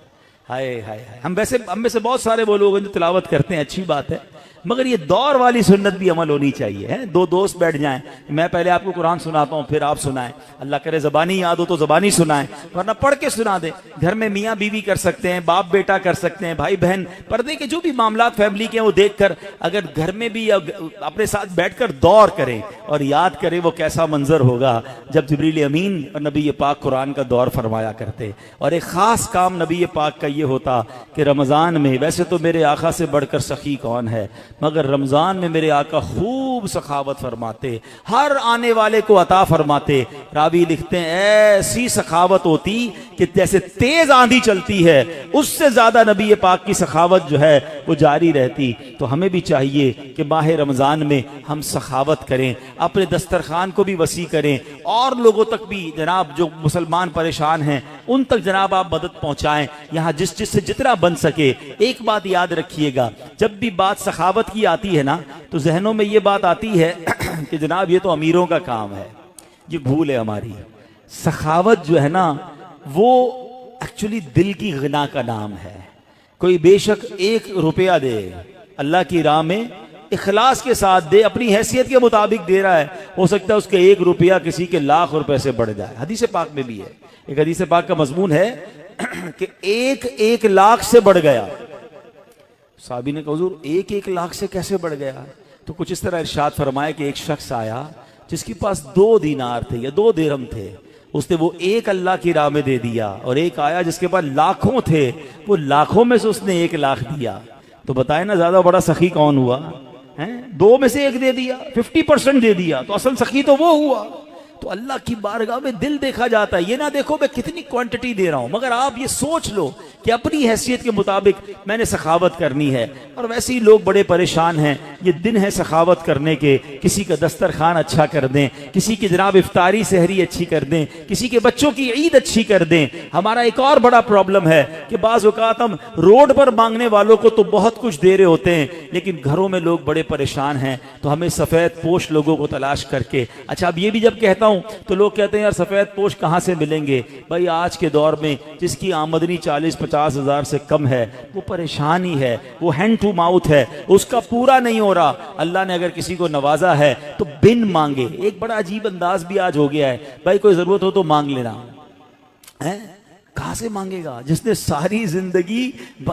हाय हाय हाय, हम में से बहुत सारे वो लोग जो तिलावत करते हैं, अच्छी बात है, मगर ये दौर वाली सुन्नत भी अमल होनी चाहिए है। 2 दोस्त बैठ जाएं, मैं पहले आपको कुरान सुनाता हूँ, फिर आप सुनाएं, अल्लाह करे ज़बानी याद हो तो ज़बानी सुनाएं, वरना पढ़ के सुना दें। घर में मियाँ बीवी कर सकते हैं, बाप बेटा कर सकते हैं, भाई बहन, पर्दे के जो भी मामलात फैमिली के हैं वो देख कर, अगर घर में भी अपने साथ बैठ कर दौर करें और याद करें वो कैसा मंजर होगा जब जिब्रील अमीन और नबी पाक कुरान का दौर फरमाया करते। और एक ख़ास काम नबी पाक का ये होता कि रमज़ान में, वैसे तो मेरे आका से बढ़कर सखी कौन है, मगर रमजान में मेरे आका खूब सखावत फरमाते, हर आने वाले को अता फरमाते। रावी लिखते हैं ऐसी सखावत होती कि जैसे तेज आंधी चलती है, उससे ज्यादा नबी पाक की सखावत जो है वो जारी रहती। तो हमें भी चाहिए कि माह रमजान में हम सखावत करें, अपने दस्तरखान को भी वसी करें, और लोगों तक भी जनाब जो मुसलमान परेशान हैं उन तक जनाब आप मदद पहुंचाएं, यहाँ जिससे जितना बन सके। एक बात याद रखिएगा, जब भी बात सखावत की आती है ना, तो जहनों में ये बात आती है कि जनाब ये तो अमीरों का काम है। ये भूल है हमारी। सखावत जो है ना वो एक्चुअली दिल की गिना का नाम है। कोई बेशक 1 रुपया दे, अल्लाह की राह में इखलास के साथ दे, अपनी हैसियत के मुताबिक दे रहा है, हो सकता है उसके 1 रुपया किसी के लाख रुपए से बढ़ जाए। हदीस पाक में भी है, एक हदीस पाक का मजमून है कि 1 लाख से बढ़ गया। साहबी ने कहा हुजूर 1 लाख से कैसे बढ़ गया? तो कुछ इस तरह इरशाद फरमाया कि एक शख्स आया जिसके पास 2 दीनार थे या 2 दिरहम थे, उसने वो 1 अल्लाह की राह में दे दिया, और एक आया जिसके पास लाखों थे, वो लाखों में से उसने 1 लाख दिया। तो बताए ना ज्यादा बड़ा सखी कौन हुआ है? 2 में से 1 दे दिया, 50% दे दिया, तो असल सखी तो वो हुआ। तो अल्लाह की बारगाह में दिल देखा जाता है, ये ना देखो मैं कितनी क्वांटिटी दे रहा हूं, मगर आप ये सोच लो कि अपनी हैसियत के मुताबिक मैंने सखावत करनी है। और वैसे ही लोग बड़े परेशान हैं, ये दिन है सखावत करने के, किसी का दस्तरखान अच्छा कर दें, किसी की जनाब इफ्तारी सहरी अच्छी कर दें, किसी के बच्चों की ईद अच्छी कर दें। हमारा एक और बड़ा प्रॉब्लम है कि बाज़ औक़ात हम रोड पर मांगने वालों को तो बहुत कुछ दे रहे होते हैं, लेकिन घरों में लोग बड़े परेशान हैं, तो हमें सफ़ेद पोश लोगों को तलाश करके, अच्छा अब ये भी जब कहता हूँ तो लोग कहते हैं यार सफ़ेद पोश कहाँ से मिलेंगे? भाई आज के दौर में जिसकी आमदनी 40-50 हज़ार से कम है वो परेशान ही है, वो हैंड टू माउथ है, उसका पूरा नहीं हो रहा। अल्लाह ने अगर किसी को नवाजा है तो बिन मांगे, एक बड़ा अजीब अंदाज भी आज हो गया है, भाई कोई ज़रूरत हो तो मांग लेना है। कहां से मांगेगा? जिसने सारी जिंदगी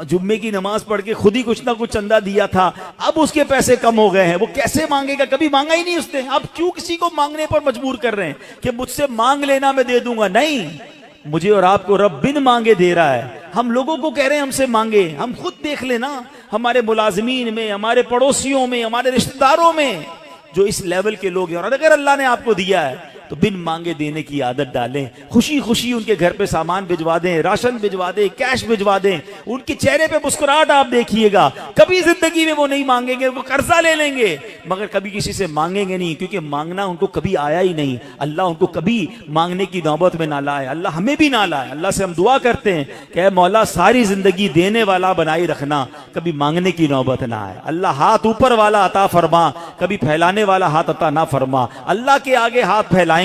जुम्मे की नमाज पढ़ के खुद ही कुछ ना कुछ चंदा दिया था, अब उसके पैसे कम हो गए हैं, वो कैसे मांगेगा? कभी मांगा ही नहीं उसने। आप क्यों किसी को मांगने पर मजबूर कर रहे हैं कि मुझसे मांग लेना मैं दे दूंगा? नहीं, मुझे और आपको रब बिन मांगे दे रहा है। हम लोगों को कह रहे हैं हमसे मांगे, हम खुद देख लेना हमारे मुलाजिमीन में, हमारे पड़ोसियों में, हमारे रिश्तेदारों में जो इस लेवल के लोग हैं, और अगर अल्लाह ने आपको दिया है तो बिन मांगे देने की आदत डालें। खुशी खुशी उनके घर पे सामान भिजवा दें, राशन भिजवा दें, कैश भिजवा दें, उनके चेहरे पे मुस्कुराहट आप देखिएगा। कभी जिंदगी में वो नहीं मांगेंगे, वो कर्जा ले लेंगे मगर कभी किसी से मांगेंगे नहीं, क्योंकि मांगना उनको कभी आया ही नहीं। अल्लाह उनको कभी मांगने की नौबत में ना लाए, अल्लाह हमें भी ना लाए। अल्लाह से हम दुआ करते हैं कि मौला सारी जिंदगी देने वाला बनाई रखना, कभी मांगने की नौबत ना आए। अल्लाह हाथ ऊपर वाला अता फरमा, कभी फैलाने वाला हाथ अता ना फरमा। अल्लाह के आगे हाथ फैलाएंगे,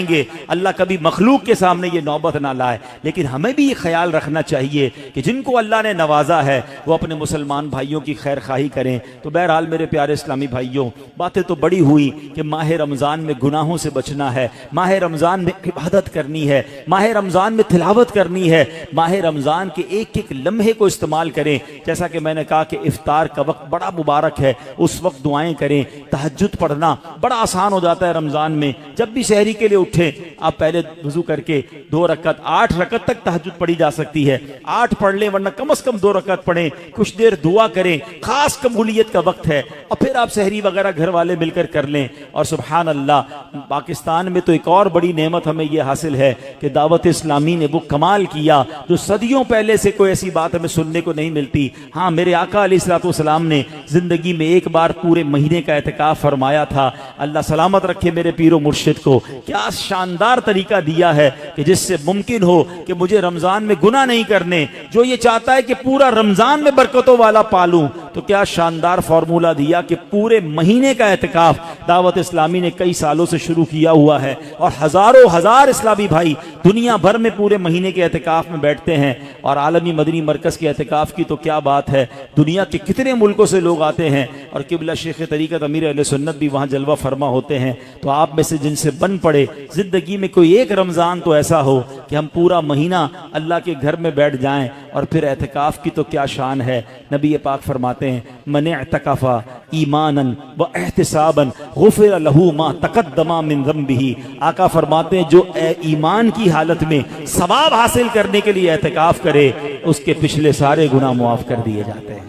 अल्लाह कभी मखलूक के सामने ये नौबत ना लाए। लेकिन हमें भी ये ख्याल रखना चाहिए कि जिनको अल्लाह ने नवाजा है वो अपने मुसलमान भाइयों की खैर खाही करें। तो बहरहाल मेरे प्यारे इस्लामी भाइयों, बातें तो बड़ी हुई कि माह रमज़ान में गुनाहों से बचना है, माह रमज़ान में इबादत करनी है, माह रमज़ान में तिलावत करनी है, माह रमज़ान के एक एक लम्हे को इस्तेमाल करें। जैसा कि मैंने कहा कि इफ्तार का वक्त बड़ा मुबारक है, उस वक्त दुआएं करें। तहज्जुद पढ़ना बड़ा आसान हो जाता है रमज़ान में। जब भी शहरी के लिए उठे आप पहले वुजू करके 2 रकत, 8 रकत तक तहज्जुद पढ़ी जा सकती है, 8 पढ़ लें, वरना कम से कम 2 रकत पढ़ें, कुछ देर दुआ करें, खास कबूलियत का वक्त है। और फिर आप सहरी वगैरह घर वाले मिलकर कर लें। और सुभान अल्लाह, पाकिस्तान में तो एक और बड़ी नेमत हमें यह हासिल है कि दावत इस्लामी ने वो कमाल किया जो सदियों पहले से कोई ऐसी बात हमें सुनने को नहीं मिलती। हाँ, मेरे आका अलैहिस्सलाम ने जिंदगी में एक बार पूरे महीने का एहतिकाफ फरमाया था। अल्लाह सलामत रखे मेरे पीरो मुर्शिद को। क्या शानदार तरीका दिया है कि जिससे मुमकिन हो कि मुझे रमजान में गुनाह नहीं करने, जो ये चाहता है कि पूरा रमजान में बरकतों वाला पालूं, तो क्या शानदार फॉर्मूला दिया कि पूरे महीने का एहतिकाफ दावत इस्लामी ने कई सालों से शुरू किया हुआ है। और हजारों हजार इस्लामी भाई दुनिया भर में पूरे महीने के एहतिकाफ में बैठते हैं। और आलमी मदनी मरकज के एहतिकाफ की तो क्या बात है, दुनिया के कितने मुल्कों से लोग आते हैं। और किबला शेख तरीक़त अमीर अहले सुन्नत भी वहाँ जलवा फरमा होते हैं। तो आप में से जिनसे बन पड़े जिंदगी में कोई एक रमजान तो ऐसा हो कि हम पूरा महीना अल्लाह के घर में बैठ जाएं। और फिर एहतिकाफ की तो क्या शान है। नबी पाक फरमाते हैं, मन इअतकफ़ा ईमानन व एहतिसाबन गुफ़िर लहू मा तक़द्दमा मिन ज़ंबिही। आका फरमाते हैं जो ईमान की हालत में सवाब हासिल करने के लिए एहतिकाफ करे, उसके पिछले सारे गुनाह मुआफ़ कर दिए जाते हैं।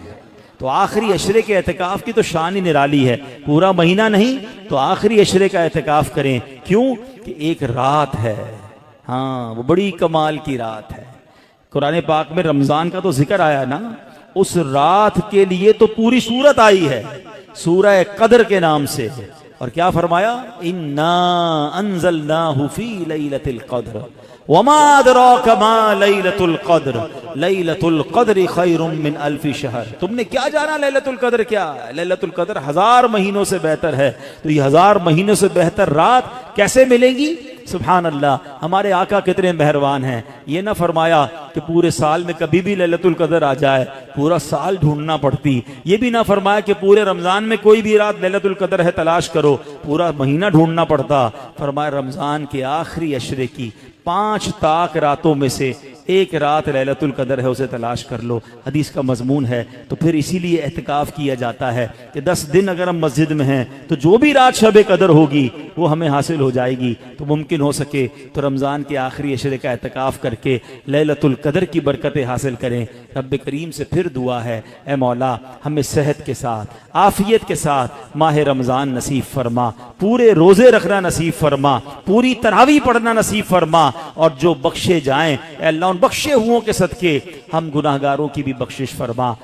तो आखिरी अशरे के एहतिकाफ की तो शान ही निराली है। पूरा महीना नहीं तो आखिरी अशरे का एहतिकाफ करें। क्यों? कि एक रात है, हाँ वो बड़ी कमाल की रात है। कुरान पाक में रमजान का तो जिक्र आया ना, उस रात के लिए तो पूरी सूरत आई है, सूरह कद्र के नाम से। और क्या फरमाया, इन्ना अंज़लनाहु फी लैलतिल क़द्र वमा अदराका मा लैलतुल क़द्र लैलतुल क़द्र खैरुम मिन अल्फि शहर। तुमने क्या जाना लैलतुल क़द्र क्या? लैलतुल क़द्र 1000 महीनों से बेहतर है। तो ये 1000 महीनों से बेहतर रात कैसे मिलेंगी? सुभान अल्लाह, हमारे आका कितने मेहरबान हैं। ये ना फरमाया कि पूरे साल में कभी भी लैलतुल क़द्र आ जाए, पूरा साल ढूंढना पड़ती। ये भी ना फरमाया कि पूरे रमजान में कोई भी रात लैलतुल क़द्र है तलाश करो, पूरा महीना ढूंढना पड़ता। फरमाया रमजान के आखिरी अशरे की 5 ताक रातों में से एक रात लैलतुल क़द्र है, उसे तलाश कर लो। हदीस का मजमून है। तो फिर इसीलिए एहतिकाफ किया जाता है कि 10 दिन अगर हम मस्जिद में हैं तो जो भी रात शब कदर होगी वो हमें हासिल हो जाएगी। तो मुमकिन हो सके तो रमज़ान के आखिरी अशरे का एहतिकाफ करके लैलतुल क़द्र की बरकतें हासिल करें। रब्बे करीम से फिर दुआ है, ए मौला हमें सेहत के साथ आफियत के साथ माह रमज़ान नसीब फरमा, पूरे रोज़े रखना नसीब फरमा, पूरी तरावी पढ़ना नसीब फरमा, और जो बख्शे जाएं अल्लाह उन बख्शे हुओं के सदके हम गुनाहगारों की भी बख्शिश फरमा।